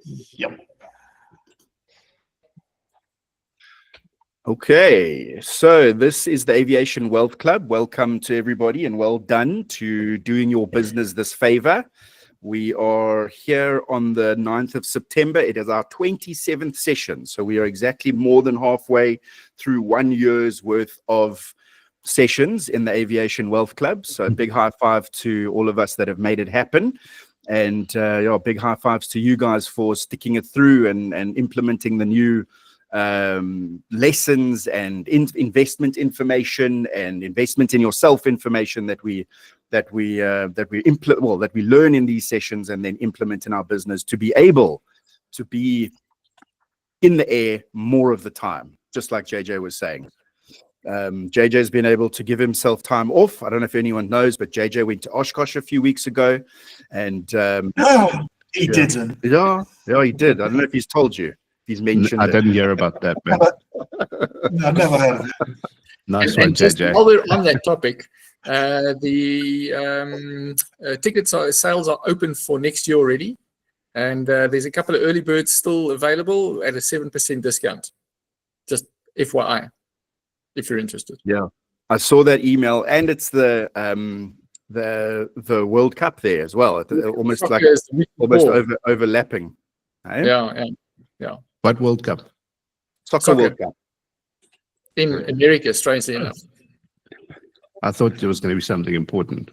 Yep. Okay, so this is the Aviation Wealth Club. Welcome to everybody and well done to doing your business this favor. We are here on the 9th of September. It is our 27th session. So we are exactly more than halfway through 1 year's worth of sessions in the Aviation Wealth Club. So a big high five to all of us that have made it happen. And big high fives to you guys for sticking it through and implementing the new lessons and investment information and investment in yourself information that we learn in these sessions and then implement in our business to be able to be in the air more of the time, just like JJ was saying. JJ's been able to give himself time off. I don't know if anyone knows, but JJ went to Oshkosh a few weeks ago, and he didn't. Yeah, he did. I don't know if he's told you. He's mentioned. I didn't hear about that, man. No, I've never heard of it. Nice And one, just JJ. while we're on that topic, the ticket sales are open for next year already, and there's a couple of early birds still available at a 7% discount. Just FYI, if you're interested. Yeah, I saw that email, and it's the World Cup there as well. Almost like overlapping. Eh? Yeah. What World Cup? Soccer World Cup. In America, strangely enough. I thought there was going to be something important.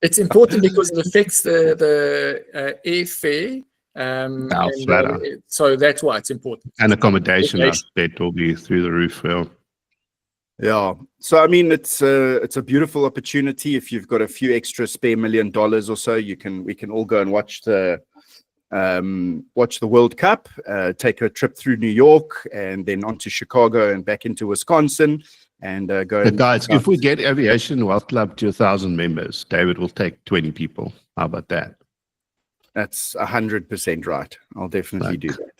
It's important because it affects the airfare. So that's why it's important. And accommodation, I bet, will be through the roof. Yeah. So I mean, it's a beautiful opportunity. If you've got a few extra spare $1 million or so, we can all go and watch the World Cup, take a trip through New York, and then on to Chicago and back into Wisconsin, and go. Guys, if we get Aviation Wealth Club to 1,000 members, David will take 20 people. How about that? That's 100% right. I'll definitely do that.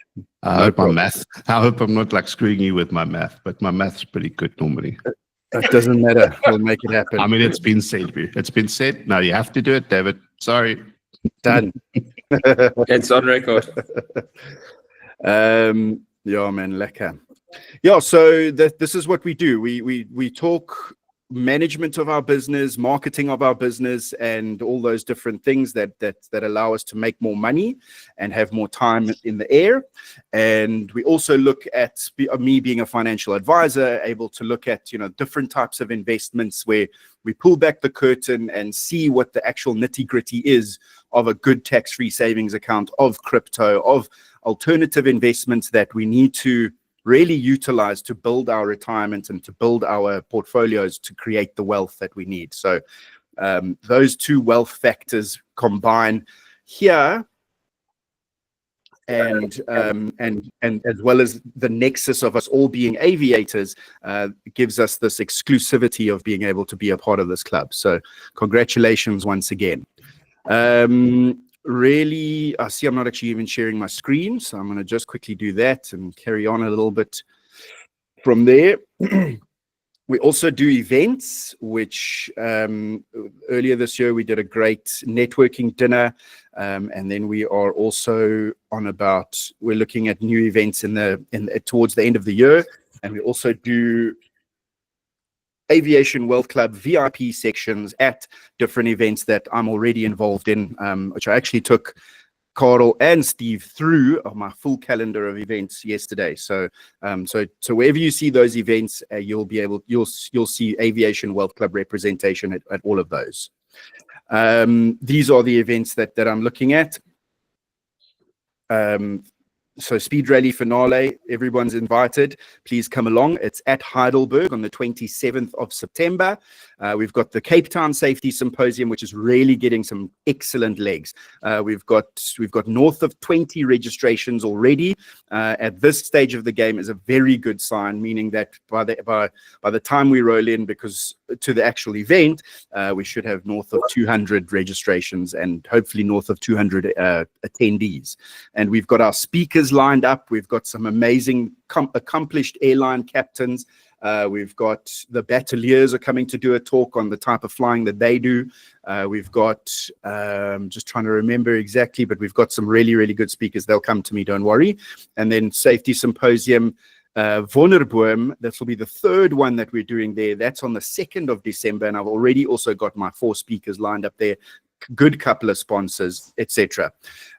I hope I'm not like screwing you with my math, but my math's pretty good normally. That doesn't matter. We'll make it happen. I mean, it's been said. It's been said. Now you have to do it, David. Sorry. Done. It's on record. Yeah, man, lekker. Yeah, so this is what we do. We talk management of our business, marketing of our business, and all those different things that allow us to make more money and have more time in the air. And we also look at me being a financial advisor, able to look at different types of investments where we pull back the curtain and see what the actual nitty-gritty is of a good tax-free savings account, of crypto, of alternative investments that we need to really utilize to build our retirement and to build our portfolios to create the wealth that we need. So those two wealth factors combine here, and as well as the nexus of us all being aviators, gives us this exclusivity of being able to be a part of this club. So congratulations once again. Really, I see I'm not actually even sharing my screen, so I'm going to just quickly do that and carry on a little bit from there. We also do events, which earlier this year we did a great networking dinner, and then we are also we're looking at new events towards the end of the year, and we also do Aviation Wealth Club VIP sections at different events that I'm already involved in, which I actually took Carl and Steve through of my full calendar of events yesterday. So wherever you see those events, you'll see Aviation Wealth Club representation at all of those. These are the events that I'm looking at. So Speed Rally Finale, everyone's invited. Please come along. It's at Heidelberg on the 27th of September. We've got the Cape Town Safety Symposium, which is really getting some excellent legs. We've got north of 20 registrations already. At this stage of the game is a very good sign, meaning that by the time we roll in, because to the actual event, we should have north of 200 registrations and hopefully north of 200 attendees. And we've got our speakers lined up. We've got some amazing accomplished airline captains We've got the Battaliers are coming to do a talk on the type of flying that they do. We've got, just trying to remember exactly, but we've got some really, really good speakers. They'll come to me, don't worry. And then Safety Symposium, Wonderboom, this will be the third one that we're doing there. That's on the 2nd of December. And I've already also got my 4 speakers lined up there. Good couple of sponsors, etc.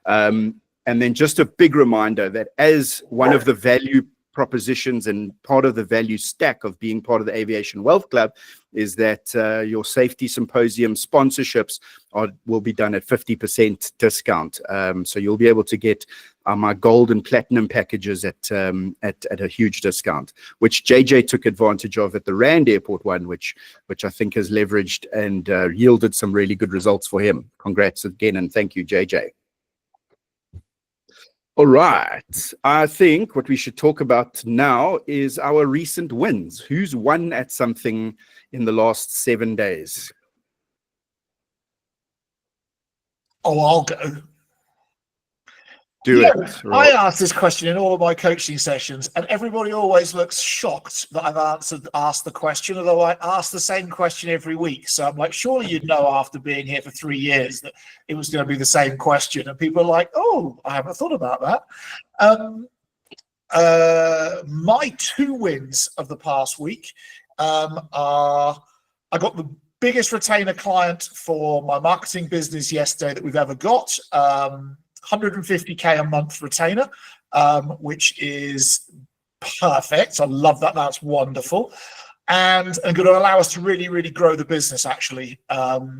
And then just a big reminder that as one of the value propositions and part of the value stack of being part of the Aviation Wealth Club is that your Safety Symposium sponsorships will be done at 50% discount. So you'll be able to get my gold and platinum packages at a huge discount, which JJ took advantage of at the Rand Airport one, which I think has leveraged and yielded some really good results for him. Congrats again, and thank you, JJ. All right. I think what we should talk about now is our recent wins. Who's won at something in the last 7 days? Oh, I'll go. Do Yeah, it. I Rob. ask this question in all of my coaching sessions, and everybody always looks shocked that I've asked the question, although I ask the same question every week. So I'm like, surely you'd know after being here for 3 years that it was going to be the same question. And people are like, oh, I haven't thought about that. My 2 wins of the past week are, I got the biggest retainer client for my marketing business yesterday that we've ever got. 150K a month retainer, which is perfect. I love that. That's wonderful. And going to allow us to really, really grow the business, actually.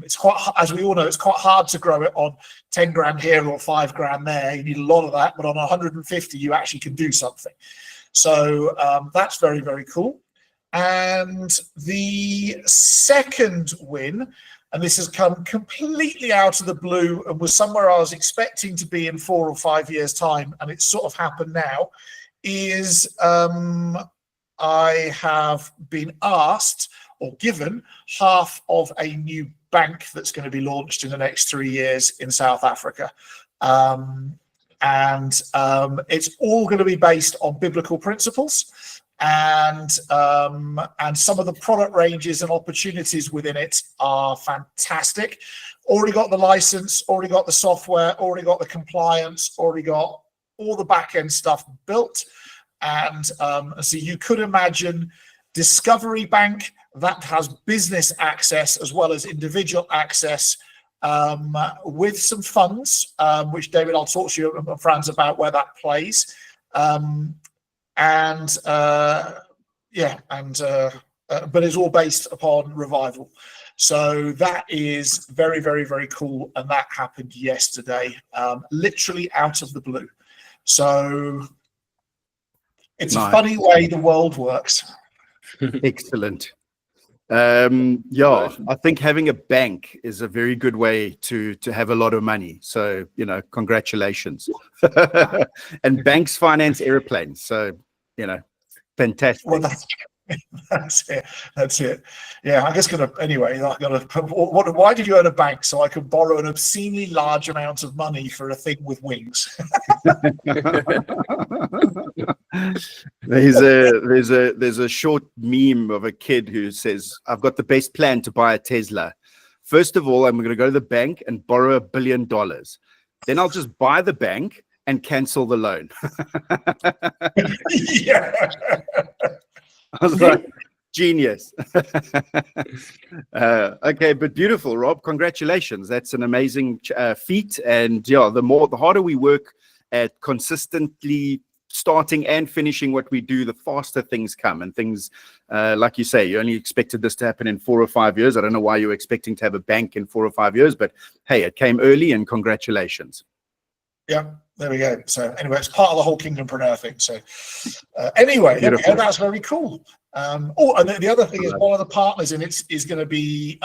It's quite, as we all know, it's quite hard to grow it on 10 grand here or 5 grand there. You need a lot of that, but on 150, you actually can do something. So that's very, very cool. And the second win, and this has come completely out of the blue and was somewhere I was expecting to be in 4 or 5 years' time, and it's sort of happened now, is I have been asked or given half of a new bank that's going to be launched in the next 3 years in South Africa. And it's all going to be based on biblical principles. And some of the product ranges and opportunities within it are fantastic. Already got the license, already got the software, already got the compliance, already got all the back-end stuff built. And so you could imagine Discovery Bank that has business access as well as individual access, with some funds, which David, I'll talk to you and Franz about where that plays. But it's all based upon revival. So that is very, very, very cool. And that happened yesterday, literally out of the blue. So it's Nice. a funny way the world works. Excellent. Yeah, I think having a bank is a very good way to have a lot of money. So, congratulations. And banks finance airplanes. So, fantastic. Well, that's it. That's it. Yeah, I'm just gonna anyway. Why did you own a bank? So I could borrow an obscenely large amount of money for a thing with wings. There's a short meme of a kid who says, "I've got the best plan to buy a Tesla. First of all, I'm going to go to the bank and borrow $1 billion. Then I'll just buy the bank and cancel the loan." Yeah. I was like, genius. Okay, but beautiful, Rob. Congratulations. That's an amazing feat. And yeah, the harder we work at consistently starting and finishing what we do, the faster things come. And things, like you say, you only expected this to happen in 4 or 5 years. I don't know why you were expecting to have a bank in 4 or 5 years, but hey, it came early, and congratulations. Yeah, there we go. So anyway, it's part of the whole Kingdompreneur thing. So anyway, yeah, that's very cool. And the other thing is one of the partners in it is going to be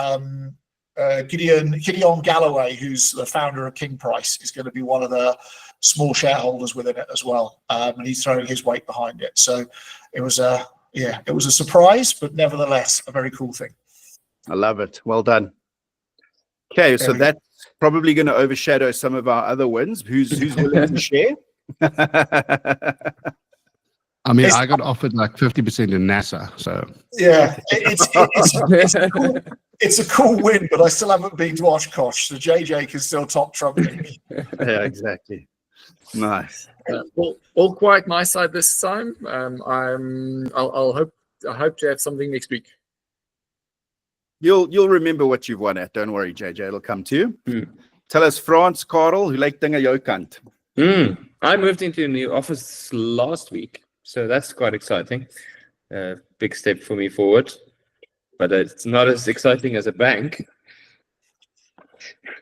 Gideon Galloway, who's the founder of King Price, is going to be one of the small shareholders within it as well. And he's throwing his weight behind it. So it was a surprise, but nevertheless a very cool thing. I love it. Well done. Okay, so that's probably going to overshadow some of our other wins. Who's willing to share? I mean, It's- I got offered like 50% in NASA. So Yeah, it's a cool win, but I still haven't been to Oshkosh, so JJ can still top trump me. Yeah, exactly. Nice. All quiet my side this time. I hope to have something next week. You'll remember what you've won at. Don't worry, JJ. It'll come to you. Tell us, Franz, Karel, hoe lyk dinge jou kant? I moved into a new office last week, so that's quite exciting. Big step for me forward, but it's not as exciting as a bank.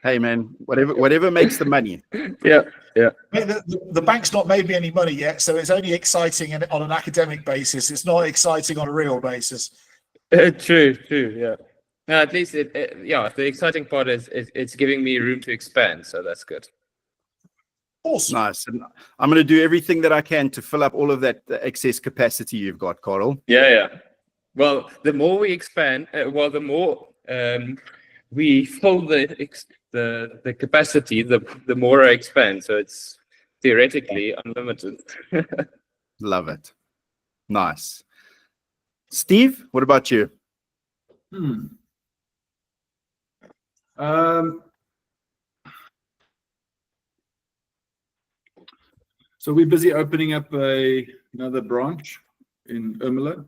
Hey, man, whatever makes the money. Yeah. The bank's not made me any money yet, so it's only exciting on an academic basis. It's not exciting on a real basis. True. Yeah. No, at least the exciting part is it's giving me room to expand, so that's good. Awesome. Nice. And I'm going to do everything that I can to fill up all of that excess capacity you've got, Karel. Yeah. Well, the more we expand, the more we fill the capacity, the more I expand. So it's theoretically unlimited. Love it. Nice. Steve, what about you? So we're busy opening up another branch in Ermelo.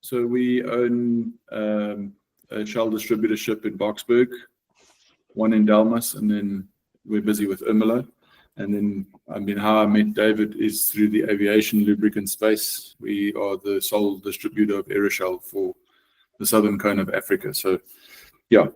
So we own a shell distributorship in Boksburg, one in Delmas, and then we're busy with Emalahleni. And then, how I met David is through the aviation lubricant space. We are the sole distributor of Aeroshell for the southern cone of Africa. So, yeah.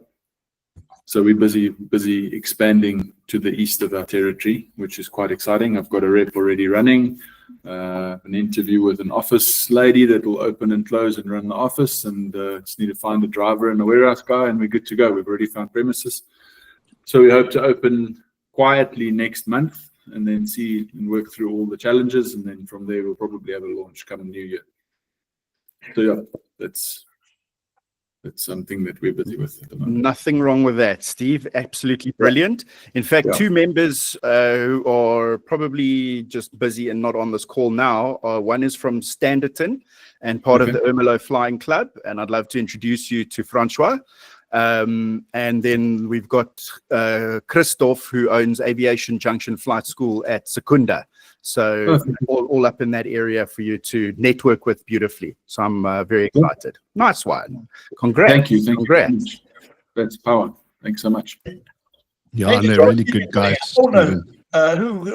So we're busy expanding to the east of our territory, which is quite exciting. I've got a rep already running, an interview with an office lady that will open and close and run the office, and just need to find a driver and a warehouse guy, and we're good to go. We've already found premises. So we hope to open quietly next month and then see and work through all the challenges, and then from there we'll probably have a launch come new year. So yeah, that's something that we're busy with at the moment. Nothing wrong with that, Steve. Absolutely brilliant. In fact, two members who are probably just busy and not on this call now. One is from Standerton and part of the Ermelo Flying Club, and I'd love to introduce you to Francois. And then we've got Christoph, who owns Aviation Junction Flight School at Sakunda. So all up in that area for you to network with beautifully. So I'm very excited. Nice one. Congrats. Thank you. Congrats. That's power. Thanks so much. yeah, and they're really good guys. Oh no,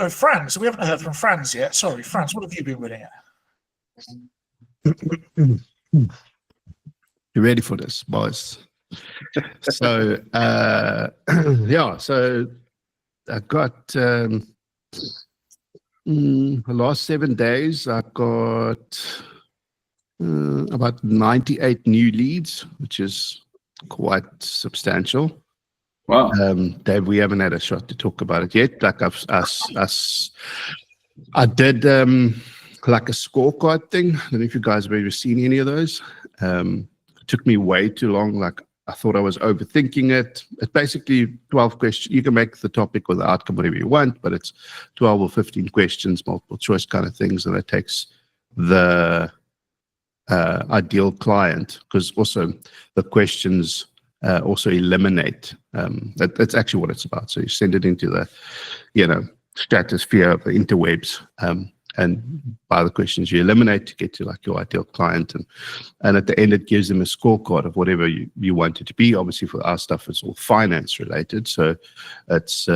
Franz. We haven't heard from Franz yet. Sorry, Franz. What have you been winning at? You ready for this, boys? So so I got the last 7 days I got about 98 new leads, which is quite substantial. Wow. Dave, we haven't had a shot to talk about it yet. Like I did like a scorecard thing. I don't know if you guys have ever seen any of those. It took me way too long. Like I thought I was overthinking it. It's basically 12 questions. You can make the topic or the outcome whatever you want, but it's 12 or 15 questions, multiple choice kind of things, and it takes the ideal client, because also the questions also eliminate. That's actually what it's about. So you send it into the stratosphere of the interwebs, and by the questions you eliminate to get to like your ideal client, and at the end it gives them a scorecard of whatever you want it to be. Obviously for our stuff it's all finance related, so it's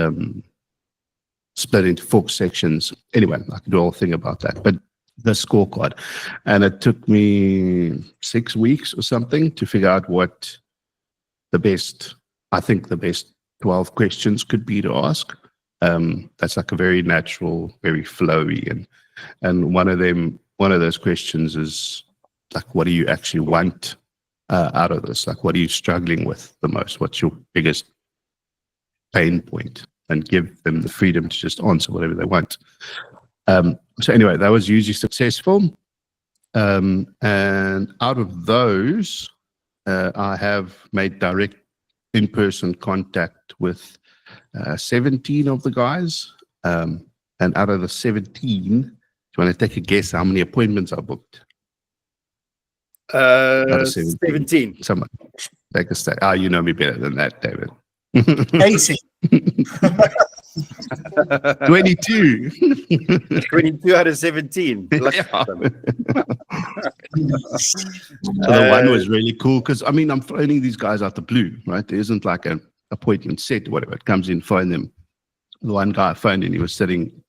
split into 4 sections. Anyway, I can do a whole thing about that, but the scorecard, and it took me 6 weeks or something to figure out what the best 12 questions could be to ask. That's like a very natural, very flowy, and one of those questions is like, what do you actually want out of this? Like, what are you struggling with the most? What's your biggest pain point? And give them the freedom to just answer whatever they want. So anyway, that was usually successful. And out of those, I have made direct in-person contact with 17 of the guys. And out of the 17, you want to take a guess how many appointments I booked? Out of 17. Someone take a stab. You know me better than that, David. 80. 22. 22 out of 17. Yeah. So the one was really cool because I mean I'm phoning these guys out the blue, right? There isn't like an appointment set or whatever. It comes in, phone them. The one guy I phoned in, he was sitting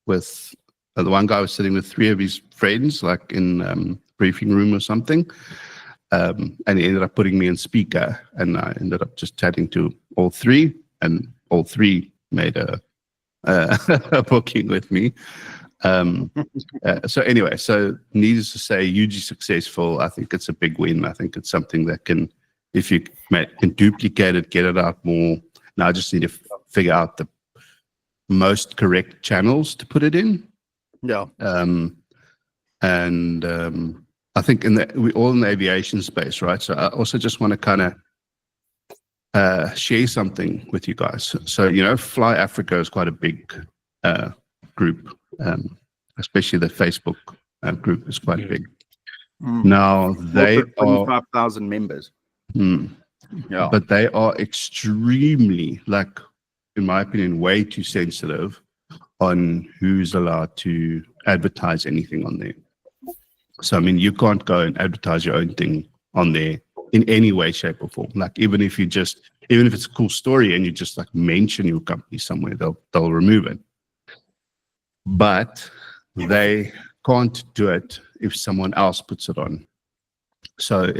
with the one guy was sitting with 3 of his friends, like in briefing room or something. And he ended up putting me on speaker, and I ended up just chatting to all 3, and all 3 made a booking with me. So anyway, so needless to say, hugely successful. I think it's a big win. I think it's something that can, if you can duplicate it, get it out more. Now I just need to figure out the most correct channels to put it in. Yeah. I think we're all in the aviation space, right? So I also just want to kind of share something with you guys. So, you know, Fly Africa is quite a big group, especially the Facebook group is quite big. Now they are 25,000 members. Yeah, but they are extremely, like, in my opinion, way too sensitive on who's allowed to advertise anything on there. So, I mean, you can't go and advertise your own thing on there in any way, shape, or form. Like, even if it's a cool story and you just like mention your company somewhere, they'll remove it. But they can't do it if someone else puts it on. So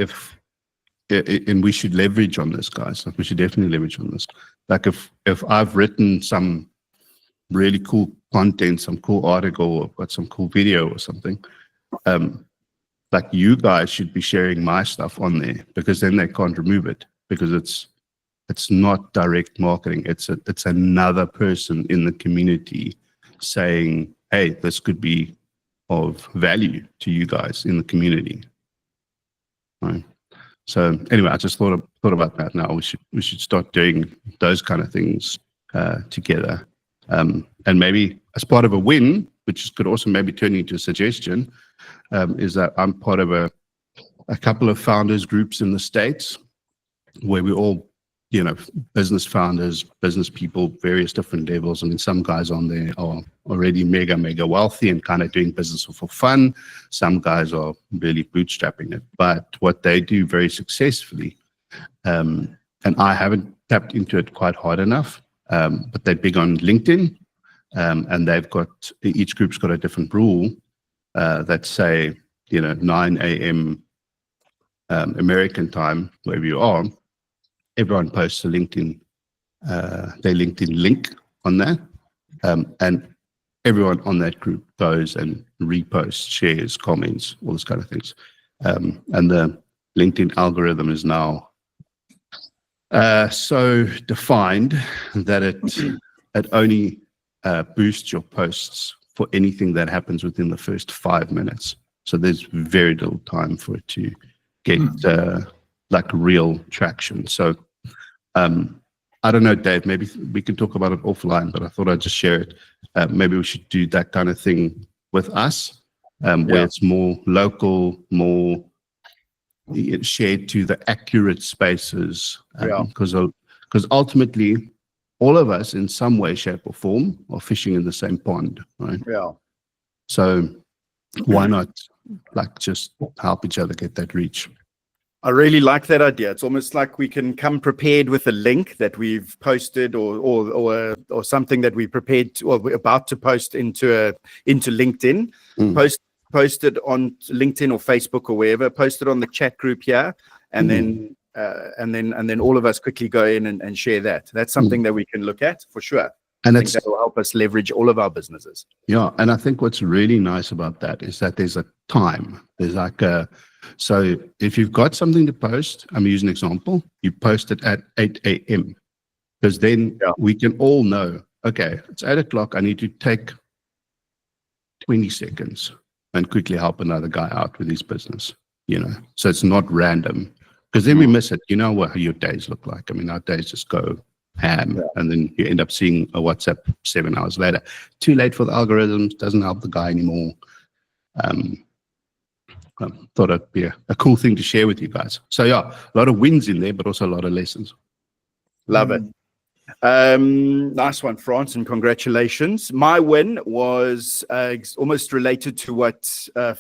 and we should leverage on this, guys. Like, we should definitely leverage on this. Like, if I've written some really cool content, some cool article, or got some cool video or something, like, you guys should be sharing my stuff on there, because then they can't remove it, because it's not direct marketing. It's another person in the community saying, hey, this could be of value to you guys in the community. Right. So anyway, I just thought about that. Now we should start doing those kind of things together, and maybe as part of a win, which could also maybe turn into a suggestion, is that I'm part of a couple of founders groups in the States, where we all, you know, business founders, business people, various different levels. I mean, some guys on there are already mega wealthy and kind of doing business for fun. Some guys are really bootstrapping it. But what they do very successfully, and I haven't tapped into it quite hard enough, but they're big on LinkedIn, and each group's got a different rule that say, you know, 9 a.m. American time, wherever you are, everyone posts a LinkedIn, their LinkedIn link on that, and everyone on that group goes and reposts, shares, comments, all those kind of things. And the LinkedIn algorithm is now so defined that it only boosts your posts for anything that happens within the first 5 minutes. So there's very little time for it to get like real traction. So I don't know, Dave, maybe we can talk about it offline, but I thought I'd just share it. Maybe we should do that kind of thing with us, where it's more local, more shared to the accurate spaces, because ultimately all of us in some way, shape, or form are fishing in the same pond, right? Yeah. So why not like just help each other get that reach? I really like that idea. It's almost like we can come prepared with a link that we've posted or something that we prepared to, or we're about to post into LinkedIn. Post it on LinkedIn or Facebook or wherever. Post it on the chat group here, and then all of us quickly go in and share that. That's something that we can look at for sure. And I think that will help us leverage all of our businesses. Yeah, and I think what's really nice about that is that there's a time. There's like so if you've got something to post, I'm using an example, you post it at 8 a.m. because then we can all know, okay, it's 8 o'clock, I need to take 20 seconds and quickly help another guy out with his business, you know, so it's not random, because then we miss it. You know what your days look like. I mean, our days just go And then you end up seeing a WhatsApp 7 hours later. Too late for the algorithms, doesn't help the guy anymore. I thought it'd be a cool thing to share with you guys. So yeah, a lot of wins in there, but also a lot of lessons. Love it. Nice one, Franz, and congratulations. My win was almost related to what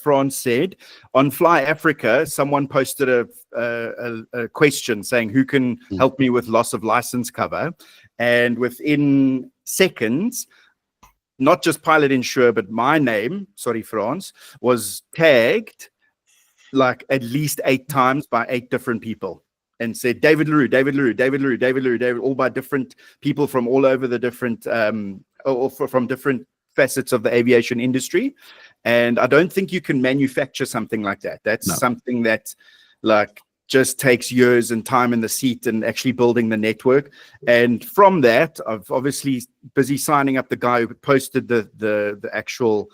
Franz said. On Fly Africa, someone posted a question saying, who can help me with loss of license cover? And within seconds, not just Pilot Insure, but my name, sorry, Franz, was tagged like at least 8 times by 8 different people. And said David LaRue, David LaRue, David LaRue, David LaRue, David, all by different people from all over the different, from different facets of the aviation industry. And I don't think you can manufacture something like that. That's something that like just takes years and time in the seat and actually building the network. And from that, I've obviously busy signing up the guy who posted the actual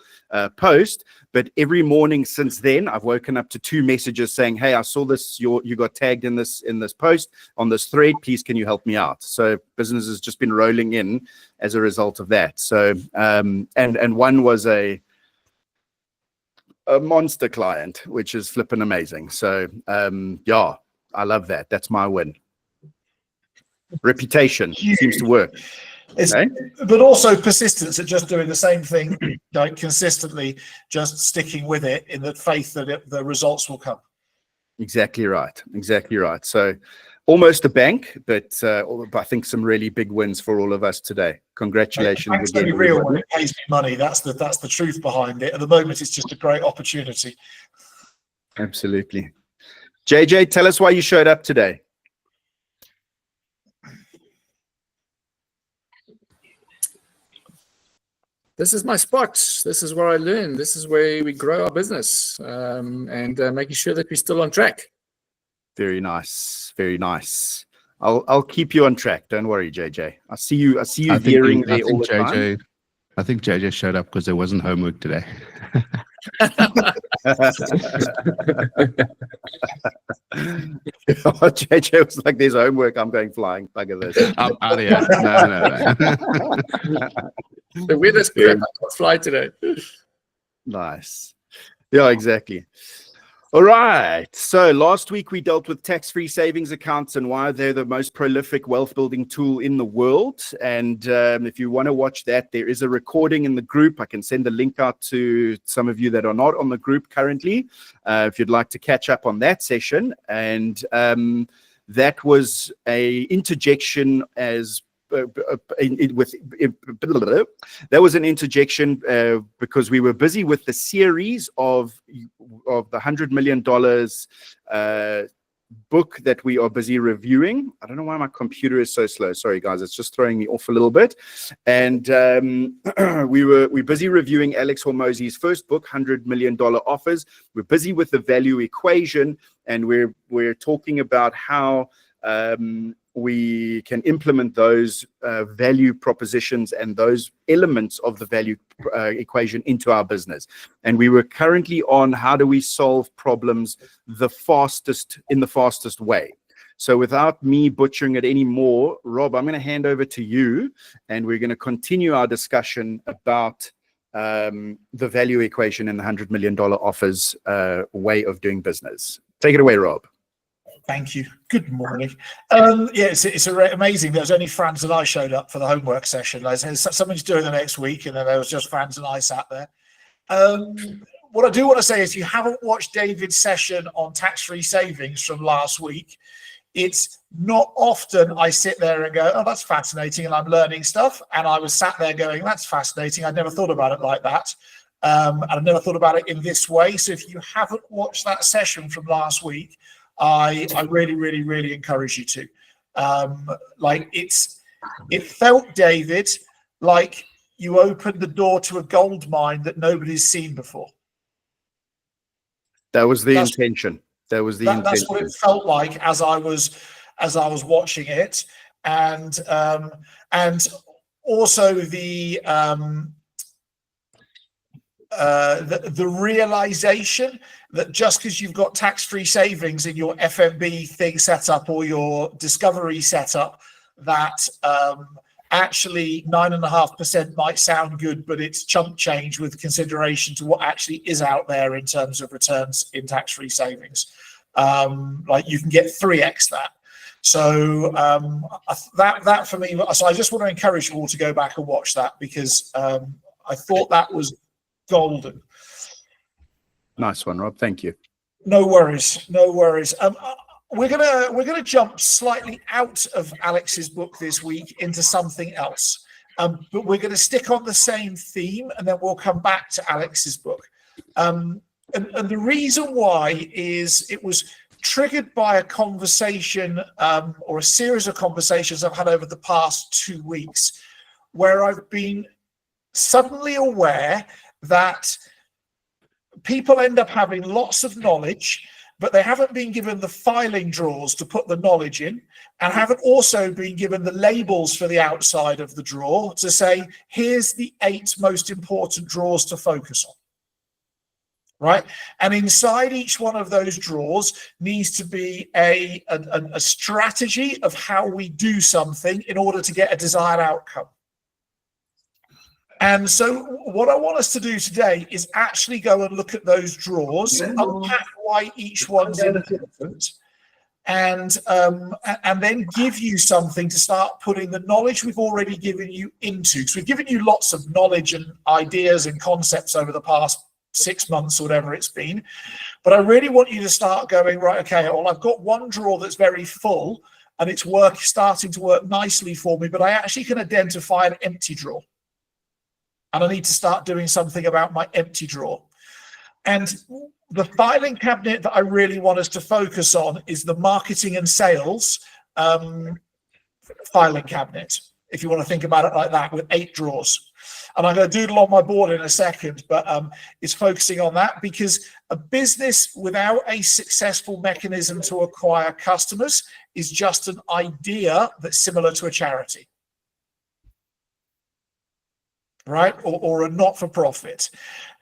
post. But every morning since then, I've woken up to 2 messages saying, hey, I saw this, you got tagged in this post on this thread. Please, can you help me out? So business has just been rolling in as a result of that. So, and one was a monster client, which is flipping amazing. So, yeah, I love that. That's my win. Reputation seems to work. But also persistence at just doing the same thing like consistently, just sticking with it in the faith that the results will come. Exactly right. Exactly right. So almost a bank, but I think some really big wins for all of us today. Congratulations It's again. real when it pays me money. That's the truth behind it. At the moment, it's just a great opportunity. Absolutely. JJ, tell us why you showed up today. This is my spot. This is where I learn. This is where we grow our business, and making sure that we're still on track. Very nice. Very nice. I'll keep you on track. Don't worry, JJ. I see you veering there all the time. I think JJ showed up because there wasn't homework today. JJ was like, there's homework. I'm going flying. Bugger this. I'm out of here. No. The weather's good. I can't fly today. Nice. Yeah, exactly. All right. So last week we dealt with tax-free savings accounts and why they're the most prolific wealth building tool in the world. And if you want to watch that, there is a recording in the group. I can send the link out to some of you that are not on the group currently, if you'd like to catch up on that session. And that was a interjection as that was an interjection because we were busy with the series of the $100 million book that we are busy reviewing. I don't know why my computer is so slow. Sorry, guys, it's just throwing me off a little bit. And we're busy reviewing Alex Hormozi's first book, $100 Million Offers. We're busy with the value equation, and we're talking about how we can implement those value propositions and those elements of the value equation into our business. And we were currently on how do we solve problems in the fastest way. So without me butchering it anymore, Rob, I'm going to hand over to you, and we're going to continue our discussion about the value equation and the $100 million offers way of doing business. Take it away, Rob. Thank you. Good morning. It's amazing. There was only Franz and I showed up for the homework session. Somebody's doing the next week, and then there was just Franz and I sat there. What I do want to say is, if you haven't watched David's session on tax-free savings from last week, it's not often I sit there and go, oh, that's fascinating, and I'm learning stuff. And I was sat there going, that's fascinating. I'd never thought about it like that. And I've never thought about it in this way. So if you haven't watched that session from last week, I really, really, really encourage you to. It felt, David, like you opened the door to a gold mine that nobody's seen before. That was the intention. That's what it felt like as I was watching it, and also the realization that just because you've got tax-free savings in your FMB thing set up or your discovery set up, that actually 9.5% might sound good, but it's chunk change with consideration to what actually is out there in terms of returns in tax-free savings. Like you can get 3x that. So that for me, so I just want to encourage you all to go back and watch that, because I thought that was golden. Nice one, Rob. Thank you. No worries, no worries. We're gonna jump slightly out of Alex's book this week into something else, but we're going to stick on the same theme, and then we'll come back to Alex's book. And the reason why is it was triggered by a conversation or a series of conversations I've had over the past 2 weeks, where I've been suddenly aware that people end up having lots of knowledge, but they haven't been given the filing drawers to put the knowledge in, and haven't also been given the labels for the outside of the drawer to say, here's the 8 most important drawers to focus on. Right? And inside each one of those drawers needs to be a strategy of how we do something in order to get a desired outcome. And so what I want us to do today is actually go and look at those drawers, unpack why each one's important, and then give you something to start putting the knowledge we've already given you into. So we've given you lots of knowledge and ideas and concepts over the past 6 months or whatever it's been, but I really want you to start going, right, okay, well, I've got one drawer that's very full and it's starting to work nicely for me, but I actually can identify an empty drawer. And I need to start doing something about my empty drawer. And the filing cabinet that I really want us to focus on is the marketing and sales filing cabinet, if you want to think about it like that, with 8 drawers. And I'm going to doodle on my board in a second, but it's focusing on that, because a business without a successful mechanism to acquire customers is just an idea that's similar to a charity. Right, or a not-for-profit.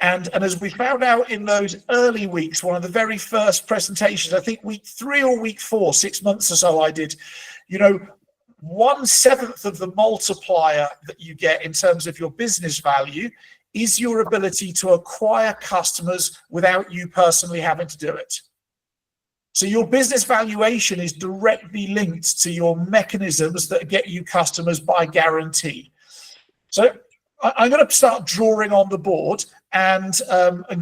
And as we found out in those early weeks, one of the very first presentations, I think week 3 or week 4, 6 months or so, I did, 1/7 of the multiplier that you get in terms of your business value is your ability to acquire customers without you personally having to do it. So your business valuation is directly linked to your mechanisms that get you customers by guarantee. So I'm going to start drawing on the board and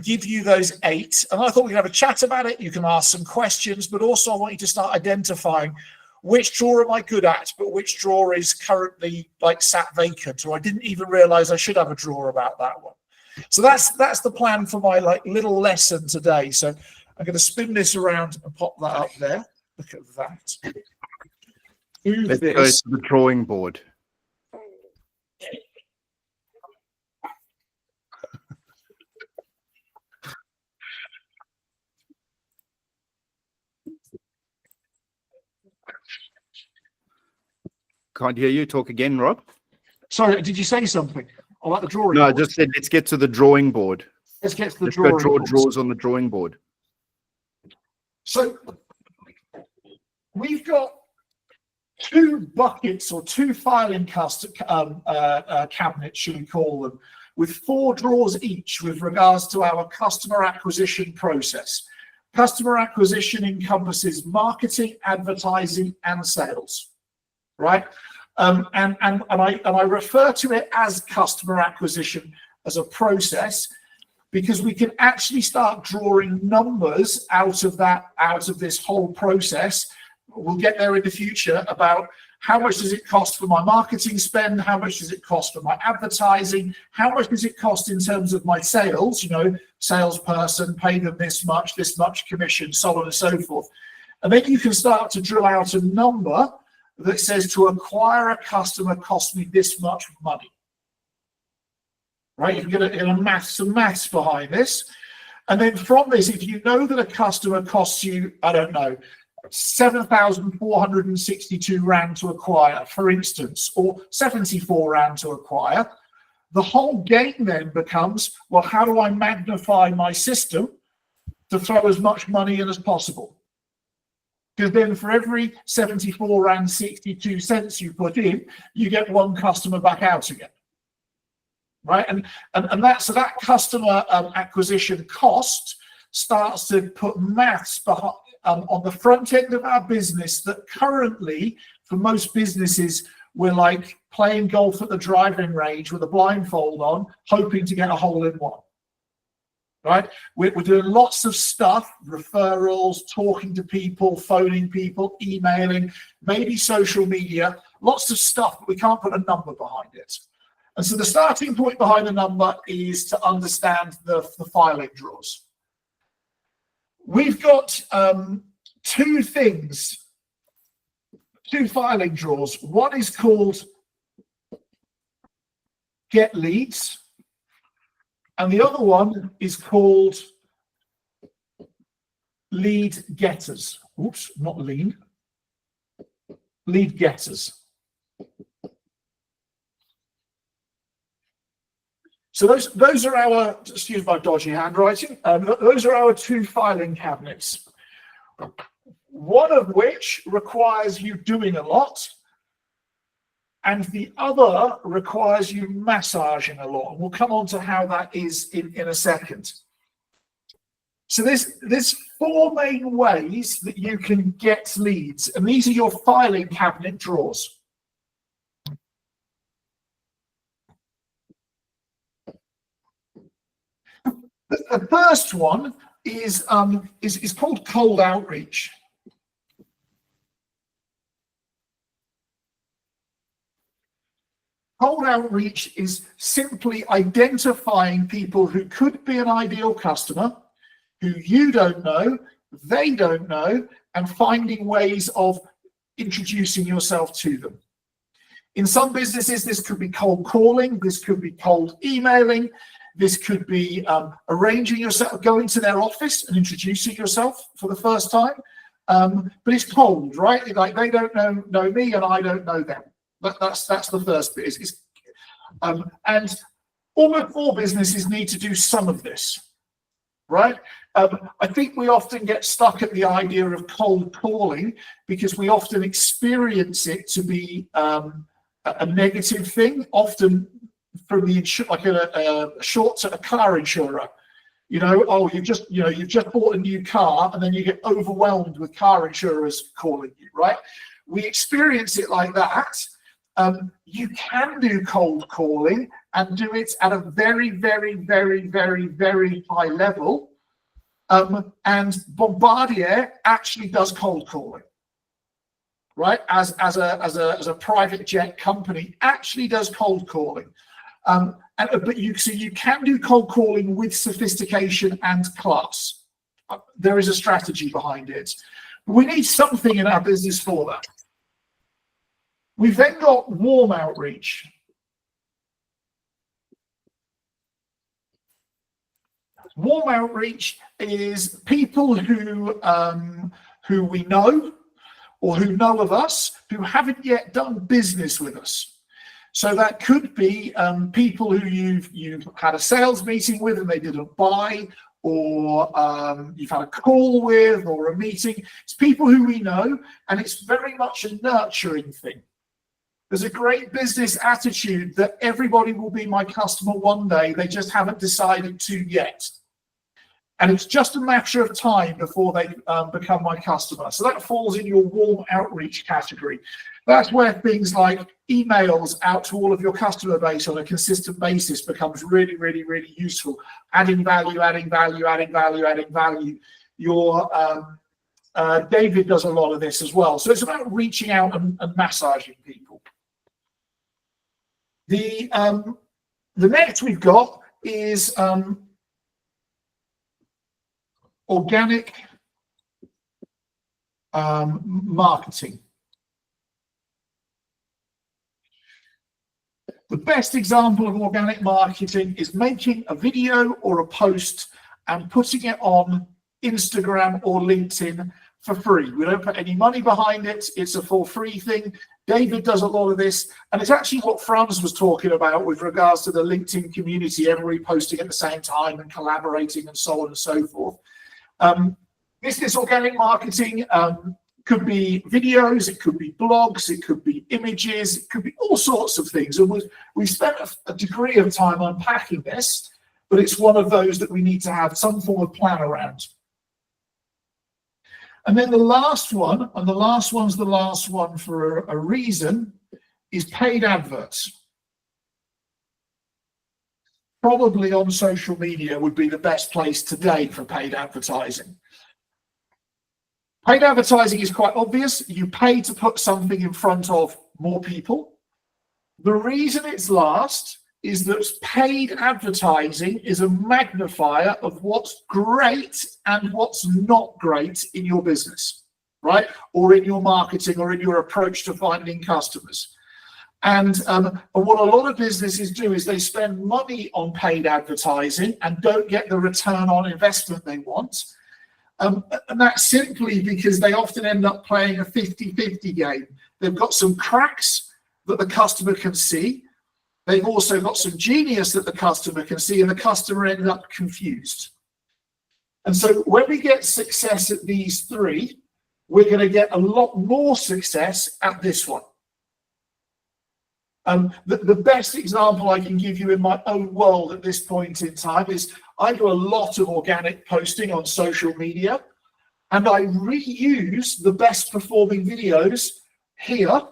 give you those 8. And I thought we could have a chat about it. You can ask some questions, but also I want you to start identifying which drawer am I good at, but which drawer is currently like sat vacant, or I didn't even realize I should have a drawer about that one. So that's the plan for my little lesson today. So I'm going to spin this around and pop that up there. Look at that. Let's go to the drawing board. Can't hear you. Talk again, Rob. Sorry, did you say something about the drawing No, board? I just said let's get to the drawing board. Let's get to the Let's drawing go draw board. drawers on the drawing board. So we've got 2 buckets or 2 filing cabinets, should we call them, with 4 drawers each with regards to our customer acquisition process. Customer acquisition encompasses marketing, advertising, and sales. Right, and I refer to it as customer acquisition as a process, because we can actually start drawing numbers out of this whole process. We'll get there in the future about how much does it cost for my marketing spend, how much does it cost for my advertising, how much does it cost in terms of my sales, salesperson, pay them this much commission, so on and so forth. And then you can start to drill out a number that says to acquire a customer costs me this much money. Right? You can get some maths behind this. And then from this, if you know that a customer costs you, I don't know, 7,462 Rand to acquire, for instance, or 74 Rand to acquire, the whole game then becomes, well, how do I magnify my system to throw as much money in as possible? Because then for every 74.62 rand you put in, you get one customer back out again. Right? And that customer acquisition cost starts to put maths behind, on the front end of our business that currently, for most businesses, we're like playing golf at the driving range with a blindfold on, hoping to get a hole in one. Right? We're doing lots of stuff, referrals, talking to people, phoning people, emailing, maybe social media, lots of stuff, but we can't put a number behind it. And so the starting point behind the number is to understand the filing draws. We've got two filing draws. One is called Get Leads, and the other one is called Lead Getters. Oops, not lean. Lead Getters. So those are our, excuse my dodgy handwriting, those are our two filing cabinets. One of which requires you doing a lot, and the other requires you massaging a lot. And we'll come on to how that is in a second. So there's four main ways that you can get leads, and these are your filing cabinet drawers. The first one is called cold outreach. Cold outreach is simply identifying people who could be an ideal customer, who you don't know, they don't know, and finding ways of introducing yourself to them. In some businesses, this could be cold calling, this could be cold emailing, this could be arranging yourself, going to their office and introducing yourself for the first time. But it's cold, right? Like they don't know me and I don't know them. That's the first bit. And almost all businesses need to do some of this, right? I think we often get stuck at the idea of cold calling because we often experience it to be a negative thing, often from the like a short to a car insurer. You know, oh, you've just bought a new car, and then you get overwhelmed with car insurers calling you, right? We experience it like that. You can do cold calling and do it at a very, very, very, very, very high level. And Bombardier actually does cold calling, right? As a private jet company, actually does cold calling. But you can do cold calling with sophistication and class. There is a strategy behind it. We need something in our business for that. We've then got warm outreach. Warm outreach is people who we know or who know of us who haven't yet done business with us. So that could be people who you've had a sales meeting with and they didn't buy, or you've had a call with, or a meeting. It's people who we know, and it's very much a nurturing thing. There's a great business attitude that everybody will be my customer one day. They just haven't decided to yet. And it's just a matter of time before they become my customer. So that falls in your warm outreach category. That's where things like emails out to all of your customer base on a consistent basis becomes really, really, really useful. Adding value, adding value, adding value, adding value. David does a lot of this as well. So it's about reaching out and massaging people. The next we've got is organic marketing. The best example of organic marketing is making a video or a post and putting it on Instagram or LinkedIn for free. We don't put any money behind it. It's a for free thing. David does a lot of this, and it's actually what Franz was talking about with regards to the LinkedIn community, everybody posting at the same time and collaborating and so on and so forth. Business organic marketing could be videos, it could be blogs, it could be images, it could be all sorts of things. And we spent a degree of time unpacking this, but it's one of those that we need to have some form of plan around. And then the last one, and the last one's the last one for a reason, is paid adverts. Probably on social media would be the best place today for paid advertising. Paid advertising is quite obvious. You pay to put something in front of more people. The reason it's last is that paid advertising is a magnifier of what's great and what's not great in your business, right? Or in your marketing or in your approach to finding customers. And what a lot of businesses do is they spend money on paid advertising and don't get the return on investment they want. And that's simply because they often end up playing a 50-50 game. They've got some cracks that the customer can see. They've also got some genius that the customer can see, and the customer ends up confused. And so when we get success at these three, we're going to get a lot more success at this one. The best example I can give you in my own world at this point in time is I do a lot of organic posting on social media, and I reuse the best performing videos here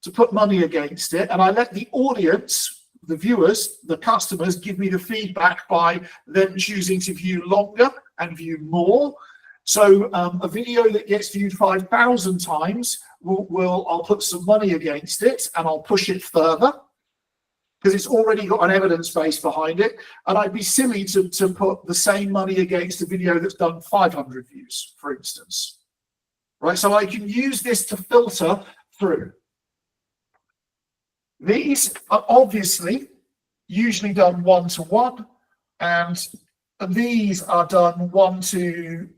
to put money against it. And I let the audience, the viewers, the customers give me the feedback by them choosing to view longer and view more. So a video that gets viewed 5,000 times, I'll put some money against it and I'll push it further because it's already got an evidence base behind it. And I'd be silly to put the same money against a video that's done 500 views, for instance. Right, so I can use this to filter through. These are obviously usually done one-to-one, and these are done one to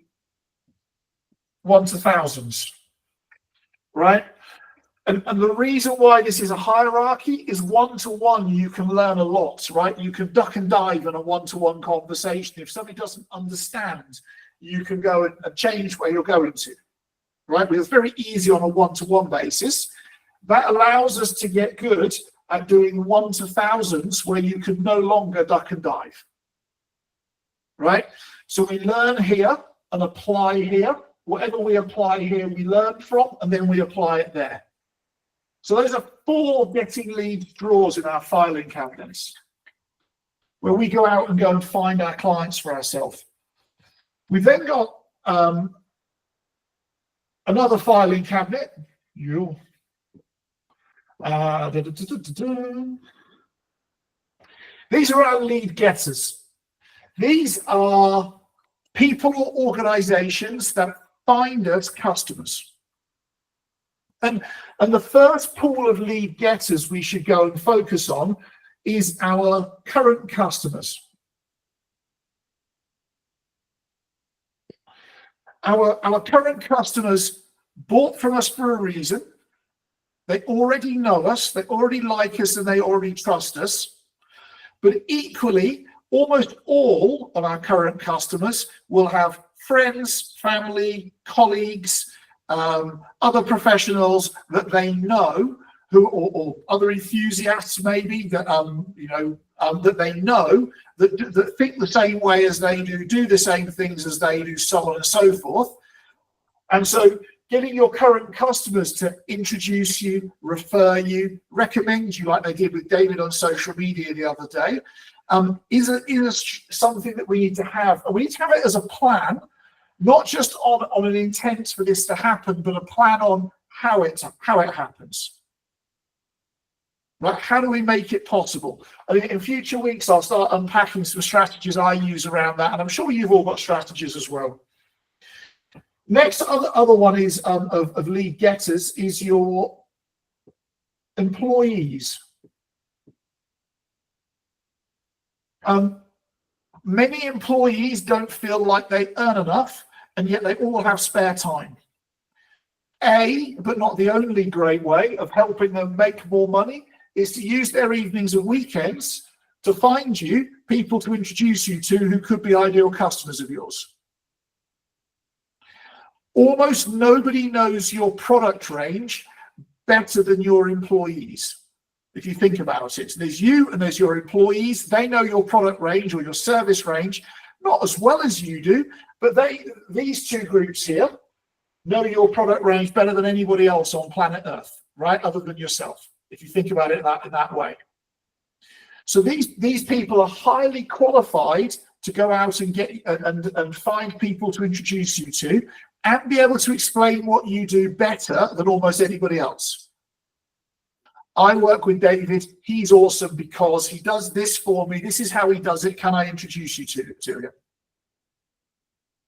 thousands, right? And the reason why this is a hierarchy is one-to-one, you can learn a lot, right? You can duck and dive in a one-to-one conversation. If somebody doesn't understand, you can go and change where you're going to, right? But it's very easy on a one-to-one basis. That allows us to get good at doing one to thousands where you can no longer duck and dive, right? So we learn here and apply here. Whatever we apply here, we learn from, and then we apply it there. So those are 4 getting leads drawers in our filing cabinets, where we go out and go and find our clients for ourselves. We've then got another filing cabinet. These are our lead getters. These are people or organizations that find us customers. And the first pool of lead getters we should go and focus on is our current customers. Our current customers bought from us for a reason. They already know us, they already like us, and they already trust us. But equally, almost all of our current customers will have friends, family, colleagues, other professionals that they know, who or other enthusiasts maybe that that they know that think the same way as they do the same things as they do, so on and so forth. And so getting your current customers to introduce you, refer you, recommend you, like they did with David on social media the other day, is something that we need to have. And we need to have it as a plan, not just on an intent for this to happen, but a plan on how it happens. Right? How do we make it possible? I mean, in future weeks, I'll start unpacking some strategies I use around that, and I'm sure you've all got strategies as well. Next, other one is of lead getters is your employees. Many employees don't feel like they earn enough, and yet they all have spare time. But not the only great way of helping them make more money is to use their evenings and weekends to find you people to introduce you to who could be ideal customers of yours. Almost nobody knows your product range better than your employees. If you think about it, there's you and there's your employees. They know your product range or your service range, not as well as you do, but these two groups here know your product range better than anybody else on planet Earth, right? Other than yourself, if you think about it in that way. So these people are highly qualified to go out and get and find people to introduce you to and be able to explain what you do better than almost anybody else. I work with David. He's awesome because he does this for me. This is how he does it. Can I introduce you to him?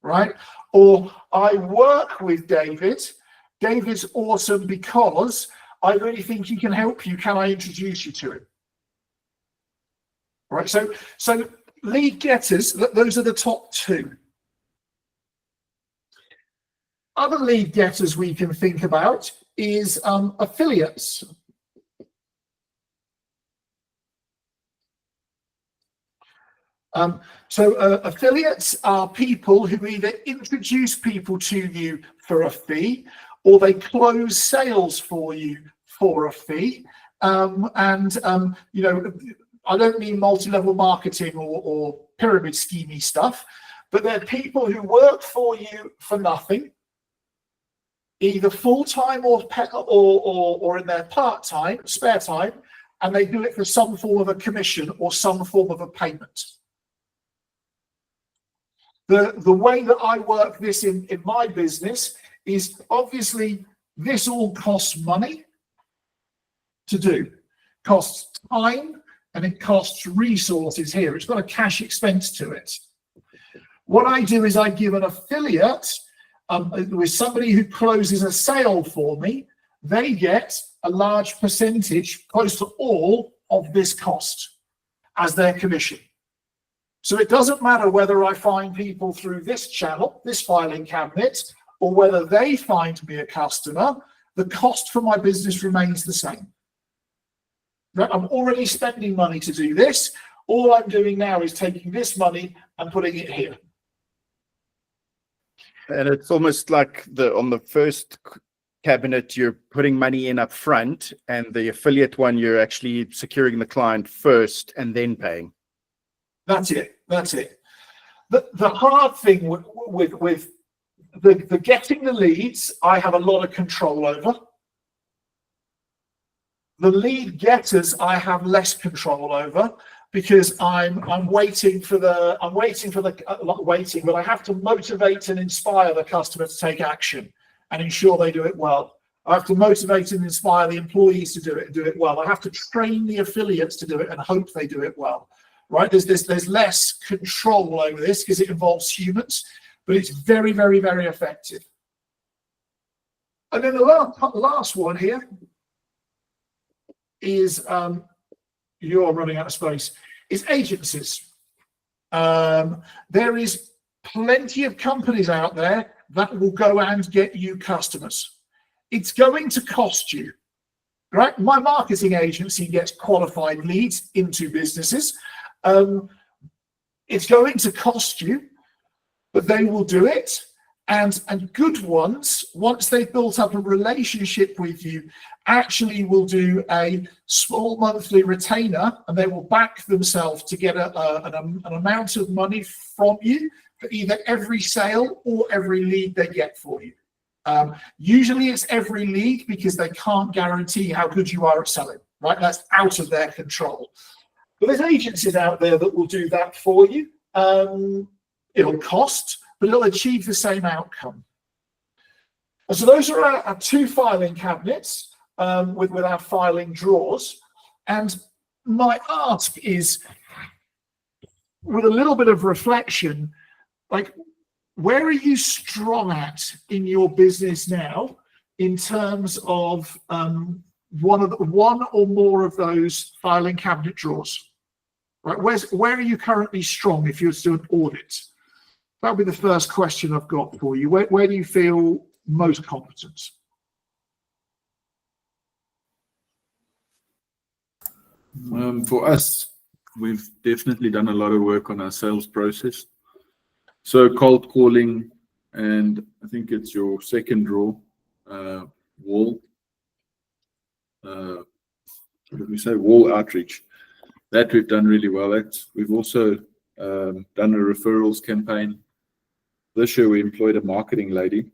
Right? Or I work with David. David's awesome because I really think he can help you. Can I introduce you to him? Right? So lead getters, those are the top two. Other lead getters we can think about is affiliates. Affiliates are people who either introduce people to you for a fee or they close sales for you for a fee. You know, I don't mean multi-level marketing or pyramid schemey stuff, but they're people who work for you for nothing, either full-time or in their part-time, spare time, and they do it for some form of a commission or some form of a payment. The way that I work this in my business is obviously this all costs money to do, costs time, and it costs resources here. It's got a cash expense to it. What I do is I give an affiliate with somebody who closes a sale for me, they get a large percentage, close to all of this cost as their commission. So it doesn't matter whether I find people through this channel, this filing cabinet, or whether they find me a customer, the cost for my business remains the same. I'm already spending money to do this. All I'm doing now is taking this money and putting it here. And it's almost like on the first cabinet, you're putting money in up front, and the affiliate one, you're actually securing the client first and then paying. That's it. That's it. The hard thing with the getting the leads, I have a lot of control over. The lead getters, I have less control over because I'm waiting, but I have to motivate and inspire the customer to take action and ensure they do it well. I have to motivate and inspire the employees to do it well. I have to train the affiliates to do it and hope they do it well. Right? There's less control over this because it involves humans, but it's very, very, very effective. And then the last one here is you're running out of space. Is agencies. There is plenty of companies out there that will go and get you customers. It's going to cost you. Right? My marketing agency gets qualified leads into businesses. It's going to cost you, but they will do it. And good ones, once they've built up a relationship with you, actually will do a small monthly retainer, and they will back themselves to get an amount of money from you for either every sale or every lead they get for you. Usually it's every lead because they can't guarantee how good you are at selling, right? That's out of their control. But there's agencies out there that will do that for you. It'll cost, but it'll achieve the same outcome. And so those are our two filing cabinets with our filing drawers. And my ask is, with a little bit of reflection, like, where are you strong at in your business now in terms of one or more of those filing cabinet drawers? Right, where are you currently strong if you were to do an audit? That would be the first question I've got for you. Where do you feel most competent? For us, we've definitely done a lot of work on our sales process. So cold calling and I think it's your second draw, wall. What did we say? Wall outreach. That we've done really well at. We've also done a referrals campaign. This year we employed a marketing lady,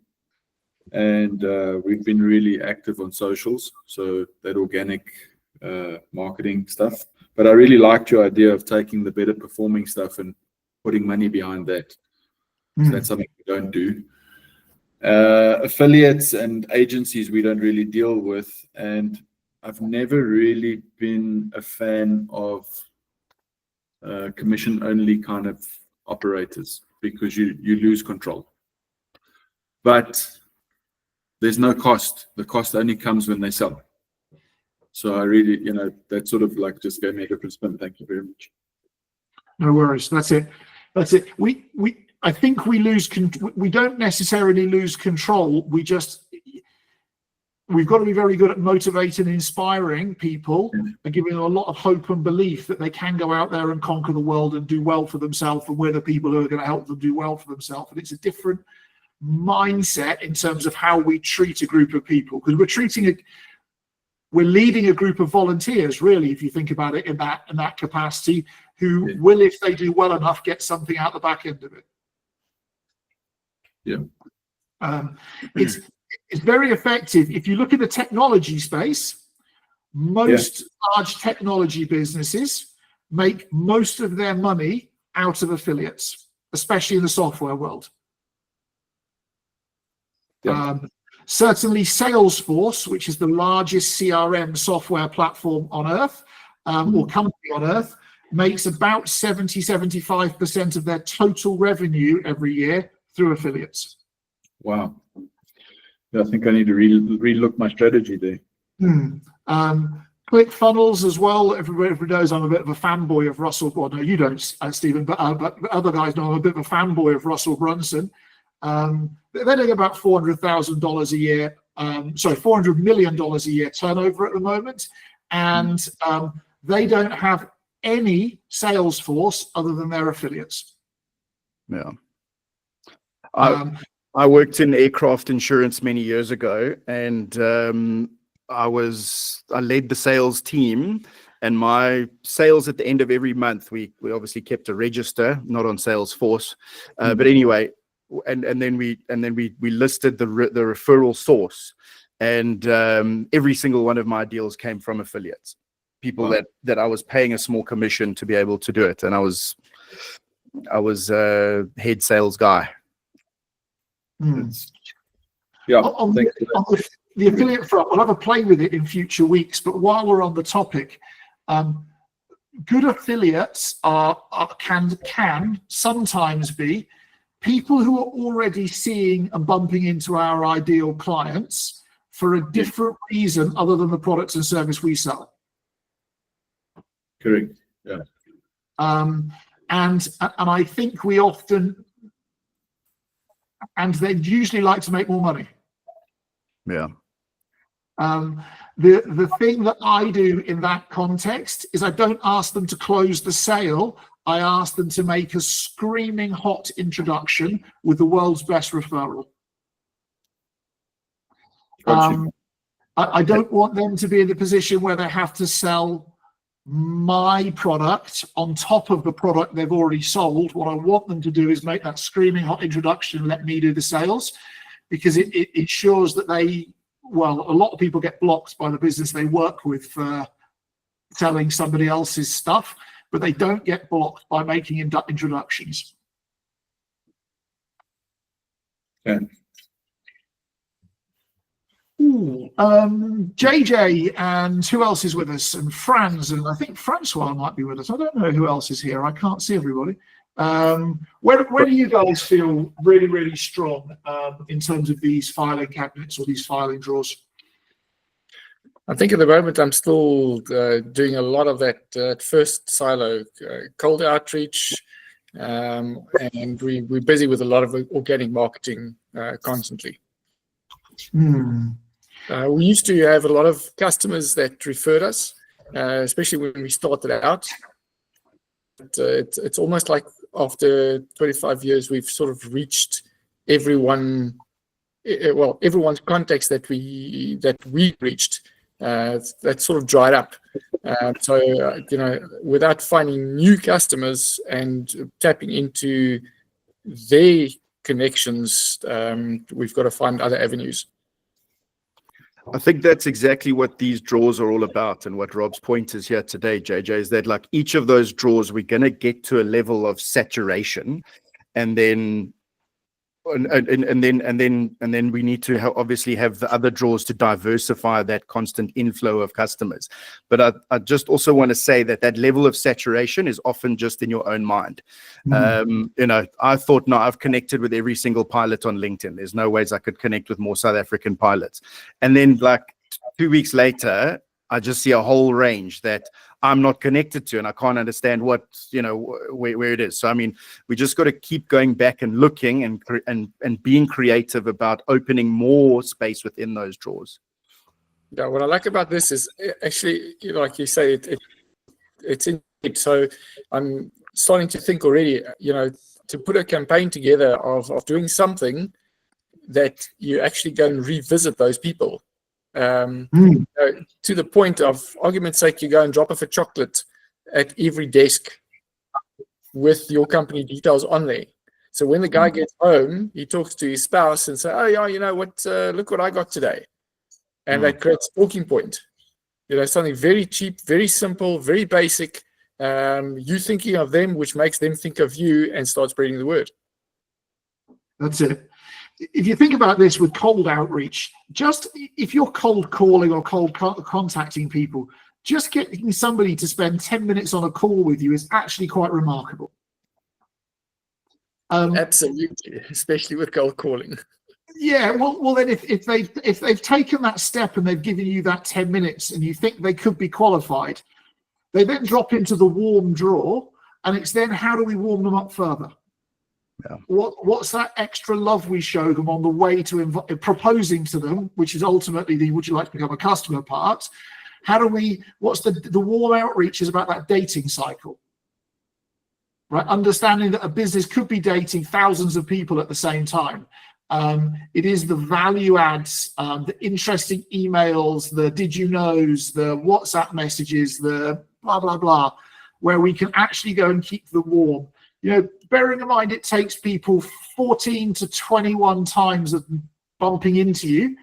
and we've been really active on socials, so that organic marketing stuff. But I really liked your idea of taking the better performing stuff and putting money behind that. So that's something we don't do. Affiliates and agencies we don't really deal with, and I've never really been a fan of commission-only kind of operators, because you lose control. But there's no cost. The cost only comes when they sell. So I really, that sort of like just gave me a different spin. Thank you very much. No worries. That's it. I think we don't necessarily lose control. We've got to be very good at motivating and inspiring people and giving them a lot of hope and belief that they can go out there and conquer the world and do well for themselves, and we're the people who are going to help them do well for themselves. And it's a different mindset in terms of how we treat a group of people, because we're leading a group of volunteers, really, if you think about it in that capacity, who will, if they do well enough, get something out the back end of it. Yeah. It's very effective. If you look at the technology space, most large technology businesses make most of their money out of affiliates, especially in the software world. Certainly Salesforce, which is the largest CRM software platform on earth, or company on earth, makes about 70-75% of their total revenue every year through affiliates. Wow. Yeah, I think I need to relook my strategy there. ClickFunnels as well. Everybody knows I'm a bit of a fanboy of Russell. Well, no, you don't, Stephen, but other guys know I'm a bit of a fanboy of Russell Brunson. They're doing about $400,000 a year. $400 million a year turnover at the moment, and they don't have any sales force other than their affiliates. Yeah. I worked in aircraft insurance many years ago, and I led the sales team, and my sales at the end of every month, we obviously kept a register, not on Salesforce, but anyway, and then we listed the referral source, and every single one of my deals came from affiliates, people that I was paying a small commission to be able to do it, and I was a head sales guy. Yeah. On the affiliate front, we'll have a play with it in future weeks. But while we're on the topic, good affiliates can sometimes be people who are already seeing and bumping into our ideal clients for a different reason other than the products and service we sell. Correct. Yeah. And I think we often. And they'd usually like to make more money. Yeah. The thing that I do in that context is I don't ask them to close the sale. I ask them to make a screaming hot introduction with the world's best referral. I don't want them to be in the position where they have to sell my product on top of the product they've already sold. What I want them to do is make that screaming hot introduction and let me do the sales, because it ensures that a lot of people get blocked by the business they work with for selling somebody else's stuff, but they don't get blocked by making introductions. Yeah. JJ, and who else is with us? And Franz, and I think Francois might be with us. I don't know who else is here. I can't see everybody. Where do you guys feel really, really strong in terms of these filing cabinets or these filing drawers? I think at the moment I'm still doing a lot of that first silo, cold outreach, and we're busy with a lot of organic marketing constantly. We used to have a lot of customers that referred us, especially when we started out. It's almost like after 25 years, we've sort of reached everyone's contacts that we reached, that sort of dried up. Without finding new customers and tapping into their connections, we've got to find other avenues. I think that's exactly what these draws are all about, and what Rob's point is here today, JJ, is that like each of those draws, we're going to get to a level of saturation, and then we need to obviously have the other draws to diversify that constant inflow of customers. But I just also want to say that level of saturation is often just in your own mind. I thought, no, I've connected with every single pilot on LinkedIn. There's no ways I could connect with more South African pilots. And then like 2 weeks later, I just see a whole range that I'm not connected to, and I can't understand where it is. So, I mean, we just got to keep going back and looking and being creative about opening more space within those draws. Yeah, what I like about this is actually, like you say, it's in it. So I'm starting to think already, to put a campaign together of doing something that you actually go and revisit those people. To the point of argument's sake, you go and drop off a chocolate at every desk with your company details on there. So when the guy gets home, he talks to his spouse and say, "Oh yeah, you know what? Look what I got today," and that creates a talking point. Something very cheap, very simple, very basic. You thinking of them, which makes them think of you, and start spreading the word. That's it. If you think about this with cold outreach, just if you're cold calling or cold contacting people, just getting somebody to spend 10 minutes on a call with you is actually quite remarkable. Absolutely, especially with cold calling. Yeah, well, then if they've taken that step and they've given you that 10 minutes and you think they could be qualified, they then drop into the warm draw, and it's then how do we warm them up further? Yeah. What's that extra love we show them on the way to proposing to them, which is ultimately the would you like to become a customer part? What's the warm outreach is about that dating cycle, right? Understanding that a business could be dating thousands of people at the same time. It is the value adds, the interesting emails, the did you knows, the WhatsApp messages, the blah, blah, blah, where we can actually go and keep them warm. Bearing in mind it takes people 14 to 21 times of bumping into you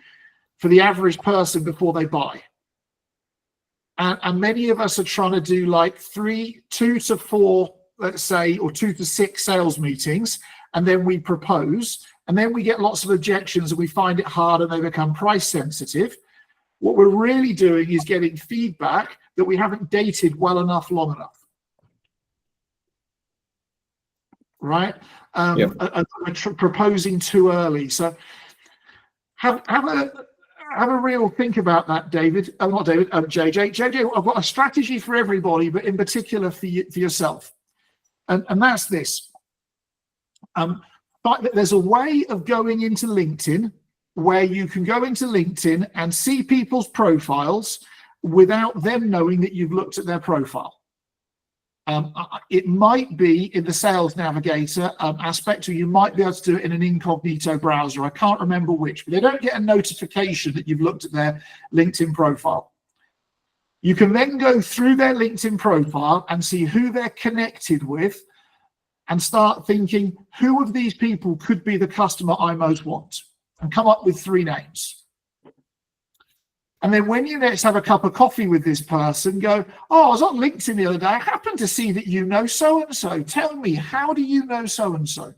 for the average person before they buy. And many of us are trying to do like 2 to 4, let's say, or 2 to 6 sales meetings, and then we propose, and then we get lots of objections and we find it hard and they become price sensitive. What we're really doing is getting feedback that we haven't dated well enough, long enough. Right? Proposing too early. So have a real think about that, David. Not David, JJ. JJ, I've got a strategy for everybody, but in particular for yourself. And that's this. But there's a way of going into LinkedIn where you can go into LinkedIn and see people's profiles without them knowing that you've looked at their profile. It might be in the Sales Navigator aspect, or you might be able to do it in an incognito browser. I can't remember which, but they don't get a notification that you've looked at their LinkedIn profile. You can then go through their LinkedIn profile and see who they're connected with and start thinking, who of these people could be the customer I most want? And come up with 3 names. And then when you next have a cup of coffee with this person, go, oh, I was on LinkedIn the other day. I happened to see that you know so-and-so. Tell me, how do you know so-and-so?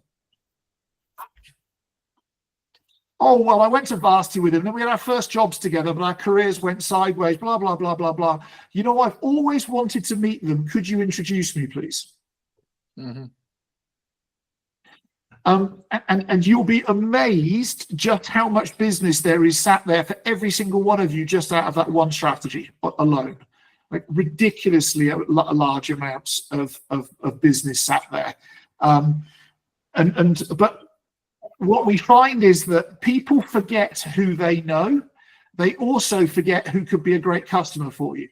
Oh, well, I went to varsity with him. Then we had our first jobs together, but our careers went sideways, blah, blah, blah, blah, blah. You know, I've always wanted to meet them. Could you introduce me, please? Mm-hmm. And you'll be amazed just how much business there is sat there for every single one of you just out of that one strategy alone. Like ridiculously large amounts of business sat there. But what we find is that people forget who they know. They also forget who could be a great customer for you.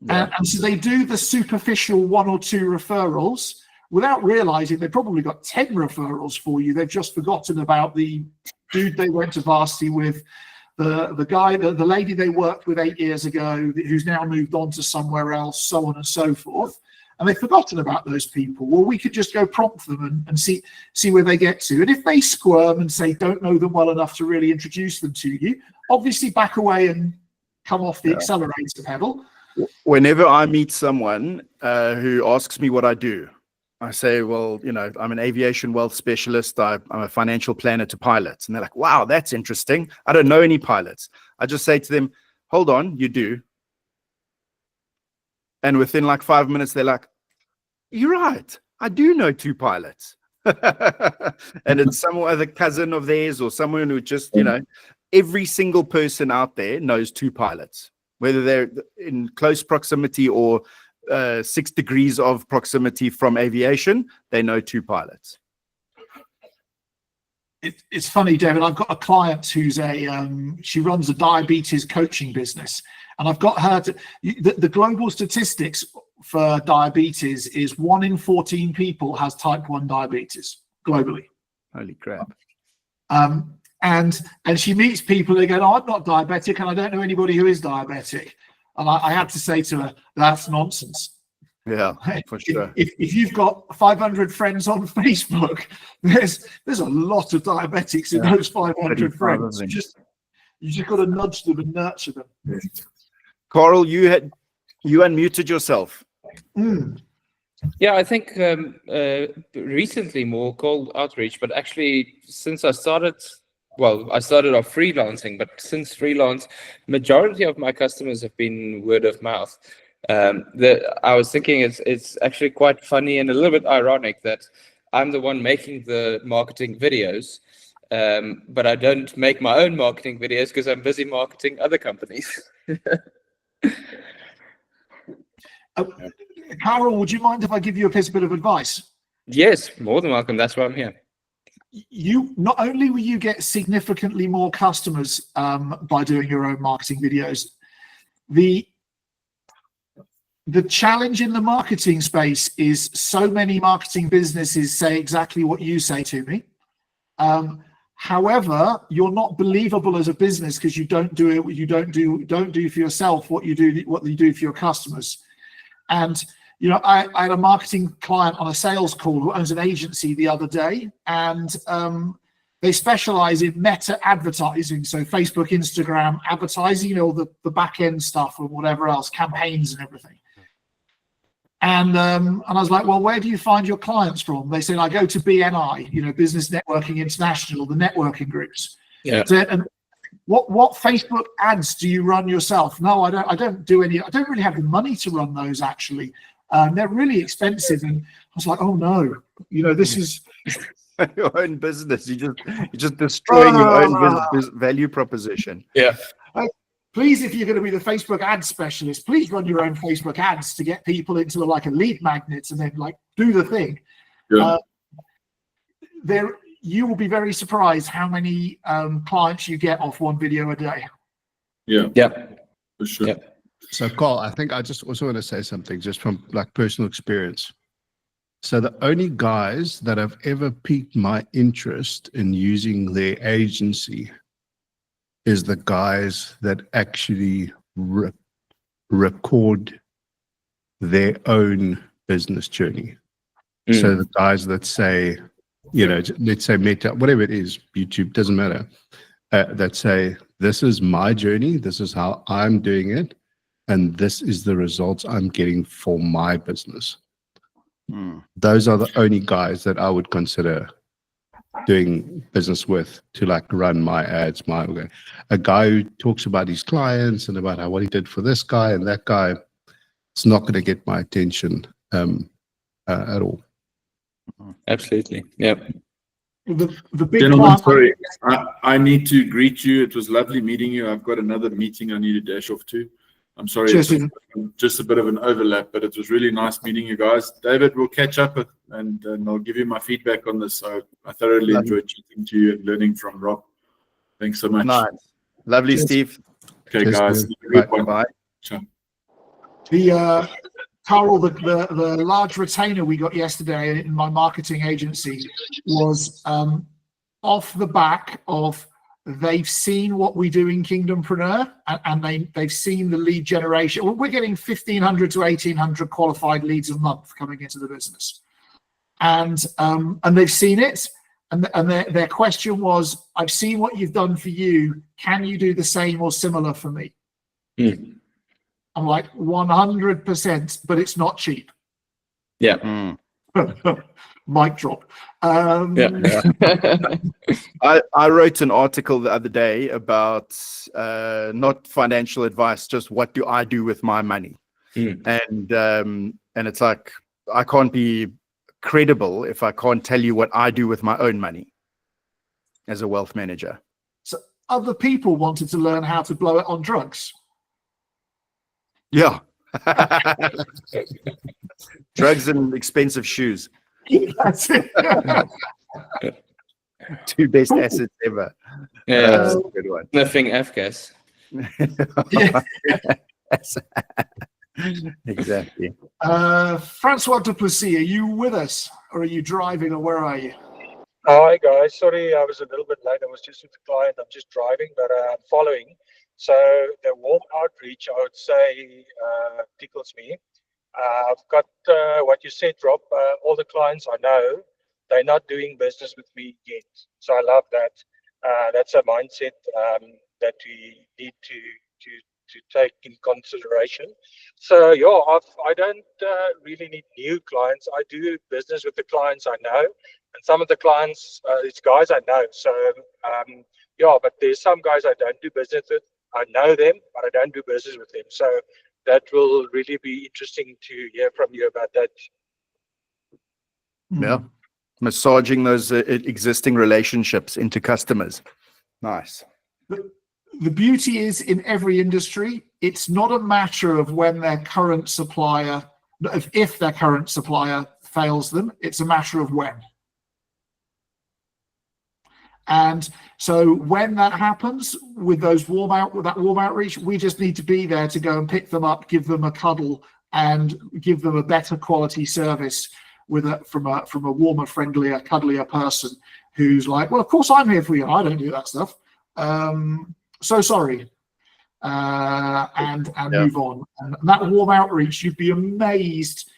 Yeah. And so they do the superficial 1 or 2 referrals without realizing they've probably got 10 referrals for you. They've just forgotten about the dude they went to varsity with, the guy, the lady they worked with 8 years ago, who's now moved on to somewhere else, so on and so forth. And they've forgotten about those people. Well, we could just go prompt them and see where they get to. And if they squirm and say, don't know them well enough to really introduce them to you, obviously back away and come off the accelerator pedal. Whenever I meet someone who asks me what I do, I say, well, I'm an aviation wealth specialist. I'm a financial planner to pilots. And they're like, wow, that's interesting. I don't know any pilots. I just say to them, hold on, you do. And within like 5 minutes, they're like, you're right. I do know 2 pilots. And it's some other cousin of theirs or someone who just, every single person out there knows 2 pilots, whether they're in close proximity or 6 degrees of proximity from aviation, they know 2 pilots. It's funny, David. I've got a client who's she runs a diabetes coaching business, and I've got her to. The global statistics for diabetes is 1 in 14 people has type 1 diabetes globally. Holy crap! And she meets people. They go, "Oh, I'm not diabetic, and I don't know anybody who is diabetic." And I had to say to her, "That's nonsense." Yeah, for sure. If you've got 500 friends on Facebook, there's a lot of diabetics in those 500 friends. You just got to nudge them and nurture them. Yeah. Carl, you unmuted yourself. Yeah, I think recently more cold outreach, but actually since I started off freelancing, but since freelance, majority of my customers have been word of mouth. I was thinking it's actually quite funny and a little bit ironic that I'm the one making the marketing videos, but I don't make my own marketing videos because I'm busy marketing other companies. Carol, would you mind if I give you a bit of advice? Yes, more than welcome. That's why I'm here. You not only will you get significantly more customers by doing your own marketing videos, the challenge in the marketing space is so many marketing businesses say exactly what you say to me. However, you're not believable as a business because you don't do it. You don't do for yourself what you do for your customers. And I had a marketing client on a sales call who owns an agency the other day, and they specialize in meta advertising, so Facebook, Instagram advertising, the back end stuff and whatever else, campaigns and everything. And I was like, well, where do you find your clients from? They said, I go to BNI, Business Networking International, the networking groups. Yeah. And what Facebook ads do you run yourself? No, I don't do any. I don't really have the money to run those actually. They're really expensive. And I was like, oh no, this is your own business. You're just destroying your own value proposition. Yeah. Please, if you're going to be the Facebook ad specialist, please run your own Facebook ads to get people into a lead magnet and then do the thing. Yeah. You will be very surprised how many clients you get off one video a day. Yeah. Yeah. For sure. Yeah. So, Carl, I think I just also want to say something just from personal experience. So the only guys that have ever piqued my interest in using their agency is the guys that actually record their own business journey. So the guys that say, let's say Meta, whatever it is, YouTube, doesn't matter, that say, this is my journey, this is how I'm doing it, and this is the results I'm getting for my business. Those are the only guys that I would consider doing business with to run my ads. A guy who talks about his clients and about what he did for this guy and that guy, it's not going to get my attention at all. Absolutely. Yeah. The big Gentlemen, client, sorry, I need to greet you. It was lovely meeting you. I've got another meeting I need to dash off to. I'm sorry, Cheers, just a bit of an overlap, but it was really nice meeting you guys. David, we'll catch up and I'll give you my feedback on this. I thoroughly enjoyed chatting to you and learning from Rob. Thanks so much. Nice. Lovely, Cheers. Steve. Okay, Cheers, guys. Steve. Bye. Bye. Ciao. Carl, the large retainer we got yesterday in my marketing agency was off the back of they've seen what we do in Kingdompreneur, and they've seen the lead generation. Well, we're getting 1,500 to 1,800 qualified leads a month coming into the business, and they've seen it. And their question was, I've seen what you've done for you. Can you do the same or similar for me? Mm. I'm like, 100%, but it's not cheap. Yeah. Mic drop. Yeah. I wrote an article the other day about not financial advice, just what do I do with my money? And it's like, I can't be credible if I can't tell you what I do with my own money as a wealth manager. So other people wanted to learn how to blow it on drugs. Yeah. Drugs and expensive shoes. That's it. Two best assets ever. Yeah. That's a good one. Nothing FCAS. Yeah. Exactly. Francois Duplessis, are you with us, or are you driving, or where are you? Hi guys, sorry I was a little bit late. I was just with the client. I'm just driving, but I'm following. So the warm outreach, I would say, tickles me. I've got what you said, Rob. All the clients I know, they're not doing business with me yet. So I love that. That's a mindset that we need to take in consideration. So yeah, I don't really need new clients. I do business with the clients I know, and some of the clients, it's guys I know. So yeah, but there's some guys I don't do business with. I know them, but I don't do business with them. So that will really be interesting to hear from you about that. Yeah. Massaging those existing relationships into customers. Nice. The beauty is, in every industry, it's not a matter of when their current supplier, if their current supplier fails them, it's a matter of when. And so when that happens with those warm outreach, we just need to be there to go and pick them up, give them a cuddle, and give them a better quality service from a warmer, friendlier, cuddlier person who's like, well, of course I'm here for you. I don't do that stuff. So sorry. And move on. And that warm outreach, you'd be amazed.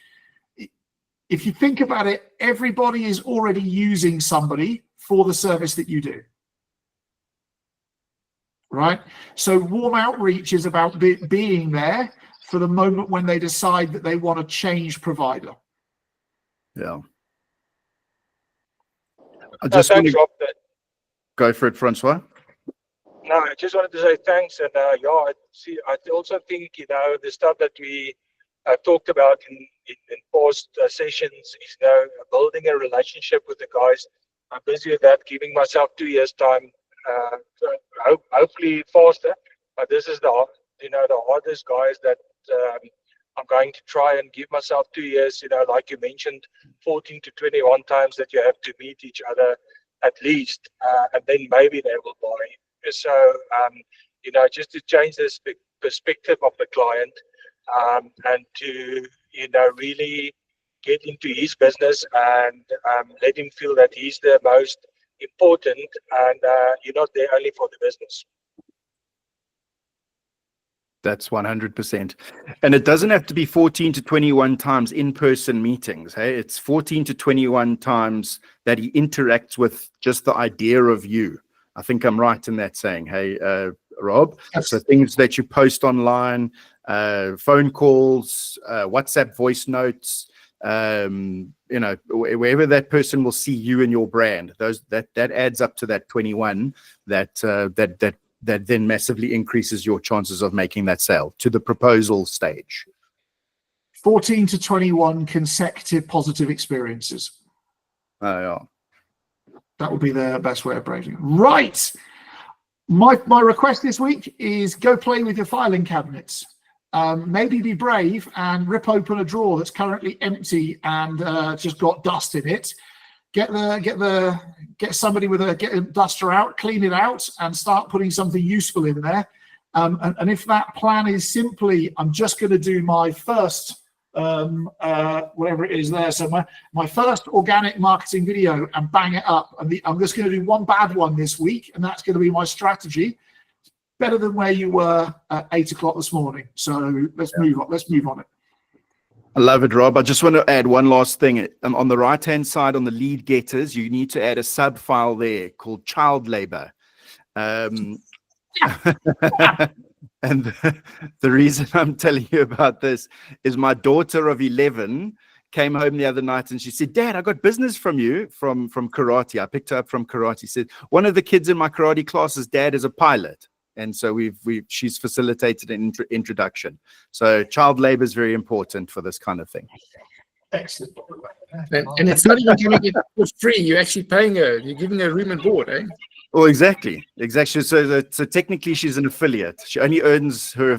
If you think about it, everybody is already using somebody for the service that you do, right? So warm outreach is about being there for the moment when they decide that they want to change provider. Yeah. Thanks, Rob. Go for it, Francois. No, I just wanted to say thanks. And yeah, I also think, the stuff that we talked about in past sessions is, building a relationship with the guys. I'm busy with that, giving myself 2 years time, hopefully faster. But this is the hardest guys that I'm going to try and give myself 2 years. Like you mentioned, 14 to 21 times that you have to meet each other at least, and then maybe they will buy. So just to change this perspective of the client, and to really get into his business and let him feel that he's the most important, and you're not there only for the business. That's 100%. And it doesn't have to be 14 to 21 times in-person meetings. Hey, it's 14 to 21 times that he interacts with just the idea of you. I think I'm right in that saying, hey, Rob. Yes. So things that you post online, phone calls, WhatsApp voice notes, wherever that person will see you and your brand, that adds up to that 21 that then massively increases your chances of making that sale to the proposal stage. 14 to 21 consecutive positive experiences. Oh, yeah. That would be the best way of breaking it. Right. My request this week is go play with your filing cabinets. Maybe be brave and rip open a drawer that's currently empty and just got dust in it. Get somebody with a duster out, clean it out, and start putting something useful in there. And if that plan is simply, I'm just going to do my first whatever it is there. So my first organic marketing video, and bang it up. And I'm just going to do one bad one this week, and that's going to be my strategy. Better than where you were at 8 o'clock this morning. So let's move on. Let's move on it. I love it, Rob. I just want to add one last thing. On the right-hand side, on the lead getters, you need to add a sub file there called child labor. And the reason I'm telling you about this is my daughter of 11 came home the other night and she said, Dad, I got business from you from karate. I picked her up from karate. She said, one of the kids in my karate classes, Dad is a pilot. And so she's facilitated an introduction. So child labor is very important for this kind of thing. Excellent. And it's not even giving it for free. You're actually paying her. You're giving her room and board, eh? Well, exactly. So technically, she's an affiliate. She only earns her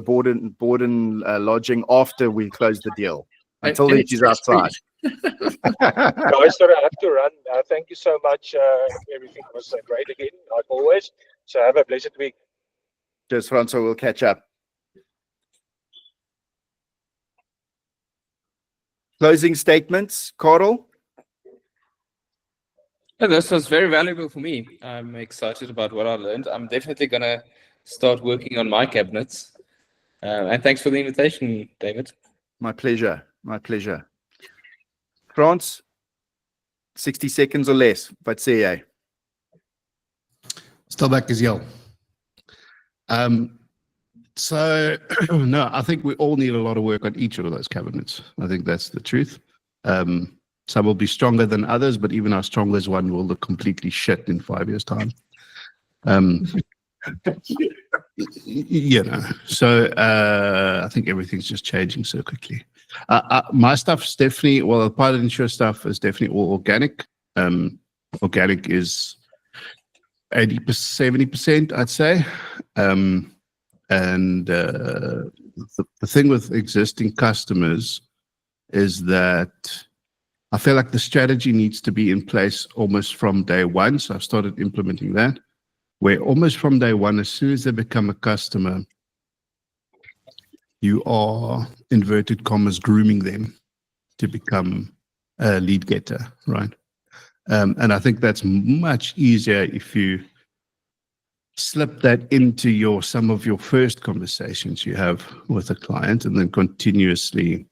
board and lodging after we close the deal. Until then, she's outside. Guys, sorry, I have to run. Thank you so much. Everything was great again, like always. So have a blessed week. Cheers, Franz. We'll catch up. Closing statements, Carl? This was very valuable for me. I'm excited about what I learned. I'm definitely going to start working on my cabinets. And thanks for the invitation, David. My pleasure. My pleasure. Franz, 60 seconds or less, but say Still back as yell. So no, I think we all need a lot of work on each of those cabinets. I think that's the truth. Some will be stronger than others, but even our strongest one will look completely shit in 5 years' time. So I think everything's just changing so quickly. My stuff's definitely, the pilot insurance stuff is definitely all organic. Organic is 80%, 70%, I'd say. And the thing with existing customers is that I feel like the strategy needs to be in place almost from day one. So I've started implementing that, where almost from day one, as soon as they become a customer, you are, inverted commas, grooming them to become a lead getter, right? And I think that's much easier if you slip that into some of your first conversations you have with a client, and then continuously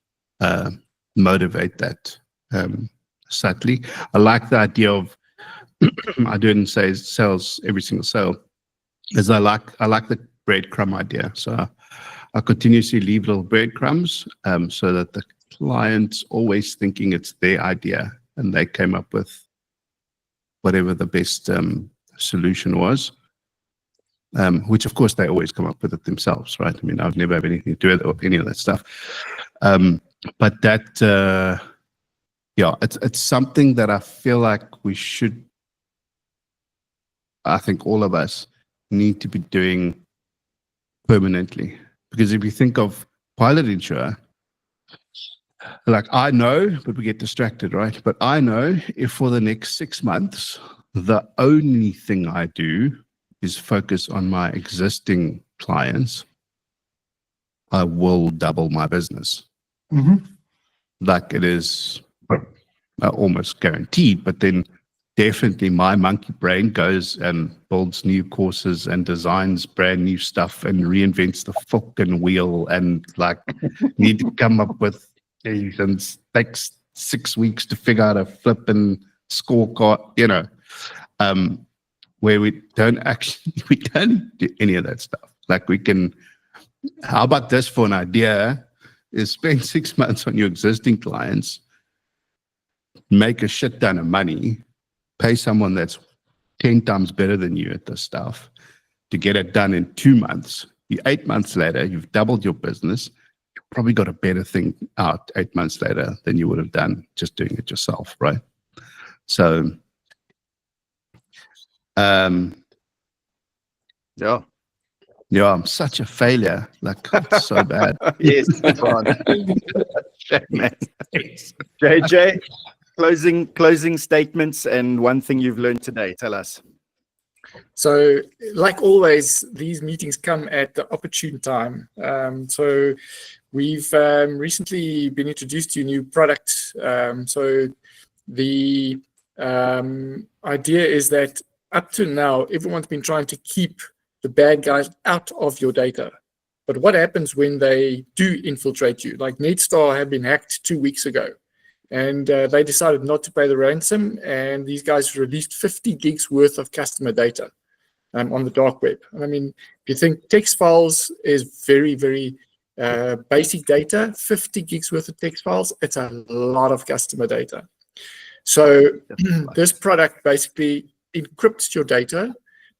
motivate that subtly. I like the idea of I didn't say sales every single sale, is I like the breadcrumb idea. So I continuously leave little breadcrumbs so that the client's always thinking it's their idea and they came up with whatever the best solution was, which of course they always come up with it themselves, right? I mean, I've never had anything to do with it or any of that stuff. But that, it's something that I feel like I think all of us need to be doing permanently. Because if you think of pilot insurer, like I know, but we get distracted, right? But I know if for the next 6 months, the only thing I do is focus on my existing clients, I will double my business. Mm-hmm. Like it is almost guaranteed, but then definitely my monkey brain goes and builds new courses and designs brand new stuff and reinvents the fucking wheel and like need to come up with things and takes 6 weeks to figure out a flipping scorecard, where we don't do any of that stuff. Like how about this for an idea is spend 6 months on your existing clients, make a shit ton of money, pay someone that's 10 times better than you at this stuff to get it done in 2 months. 8 months later, you've doubled your business. You've probably got a better thing out 8 months later than you would have done just doing it yourself, right? So, yeah, I'm such a failure. Like, it's so bad. Yes, man. JJ, closing statements and one thing you've learned today. Tell us. So, like always, these meetings come at the opportune time. So we've recently been introduced to a new product. So the idea is that up to now, everyone's been trying to keep the bad guys out of your data. But what happens when they do infiltrate you? Like Netstar had been hacked 2 weeks ago, and they decided not to pay the ransom, and these guys released 50 gigs worth of customer data on the dark web. And I mean, if you think text files is very, very basic data, 50 gigs worth of text files, it's a lot of customer data. So this product basically encrypts your data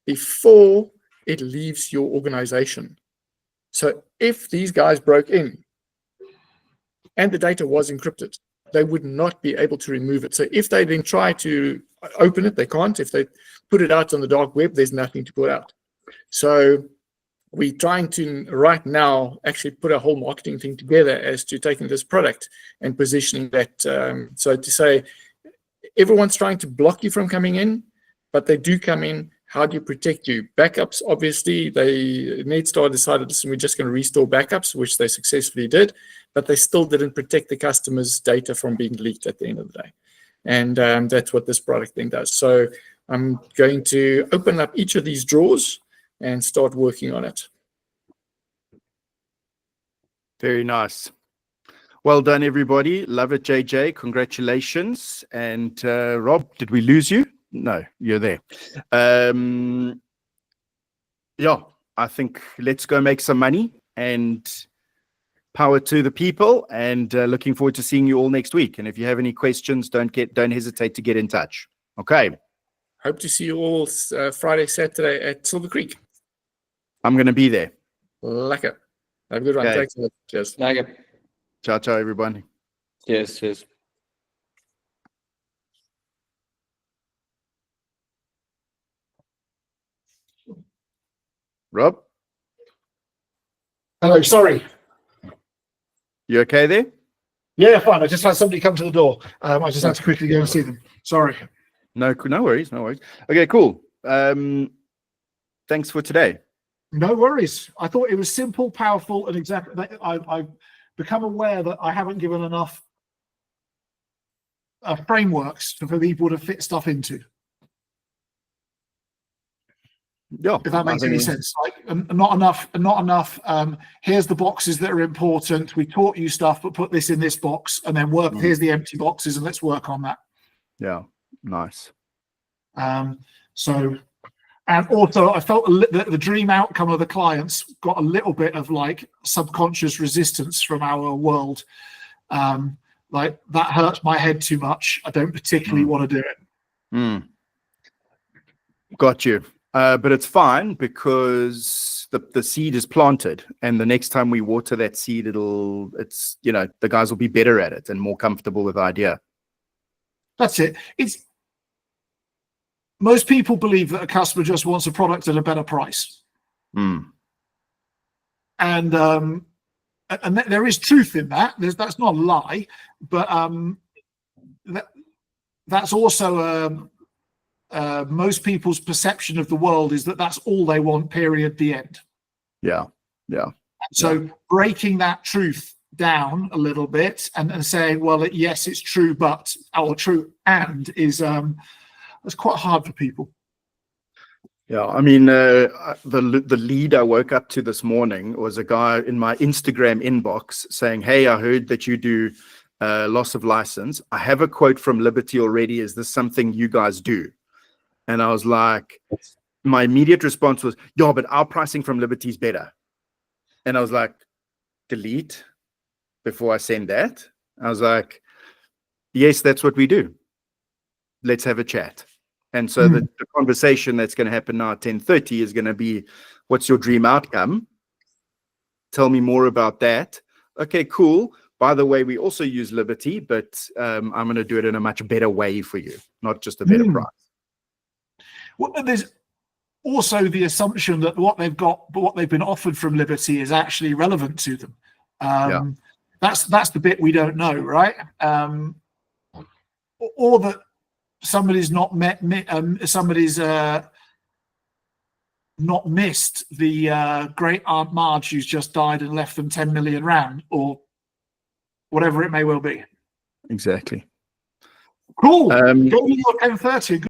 before it leaves your organization. So if these guys broke in and the data was encrypted, they would not be able to remove it. So if they then try to open it, they can't. If they put it out on the dark web, there's nothing to put out. So we're trying to right now actually put a whole marketing thing together as to taking this product and positioning that. So to say, everyone's trying to block you from coming in, but they do come in. How do you protect you? Backups, obviously, Netstar decided, listen, we're just going to restore backups, which they successfully did, but they still didn't protect the customer's data from being leaked at the end of the day. And that's what this product thing does. So I'm going to open up each of these drawers and start working on it. Very nice. Well done, everybody. Love it, JJ. Congratulations. And Rob, did we lose you? No, you're there. Yeah, I think let's go make some money and power to the people, and looking forward to seeing you all next week. And if you have any questions, don't hesitate to get in touch. Okay. Hope to see you all Friday, Saturday at Silver Creek. I'm going to be there. Lekker. Have a good one. Okay. Thanks a lot. Cheers. Lekker. Ciao, ciao, everyone. Cheers, cheers. Rob, Hello, sorry. you okay there? Yeah, fine. I just had somebody come to the door. I just had to quickly go and see them. Sorry. No worries, no worries. Okay, cool. Thanks for today. No worries. I thought it was simple, powerful, and exactly. I've become aware that I haven't given enough frameworks for people to fit stuff into. Yeah, If that makes any sense. Like, not enough. Here's the boxes that are important. We taught you stuff, but put this in this box, and then work. Here's the empty boxes, and let's work on that. Yeah, nice. So, and also I felt the dream outcome of the clients got a little bit of like subconscious resistance from our world. Like, that hurts my head too much. I don't particularly want to do it. Got you. But it's fine because the seed is planted, and the next time we water that seed, it's the guys will be better at it and more comfortable with the idea. That's it. Most people believe that a customer just wants a product at a better price. And there is truth in that. That's not a lie, but that's also most people's perception of the world is that that's all they want, period, the end. Yeah. So breaking that truth down a little bit and saying, well, yes, it's true, but, or true and, is it's quite hard for people. Yeah, I mean, the lead I woke up to this morning was a guy in my Instagram inbox saying, hey, I heard that you do loss of license. I have a quote from Liberty already. Is this something you guys do? And I was like, my immediate response was, yeah, but our pricing from Liberty is better. And I was like, delete before I send that. I was like, yes, that's what we do. Let's have a chat. And so the conversation that's going to happen now at 10:30 is going to be, what's your dream outcome? Tell me more about that. Okay, cool. By the way, we also use Liberty, but I'm going to do it in a much better way for you, not just a better price. Well, there's also the assumption that what they've got, but what they've been offered from Liberty is actually relevant to them. That's the bit we don't know, right? Or that somebody's not not missed the great Aunt Marge who's just died and left them 10 million rand or whatever it may well be. Exactly. Cool. Um, Go to your 10:30.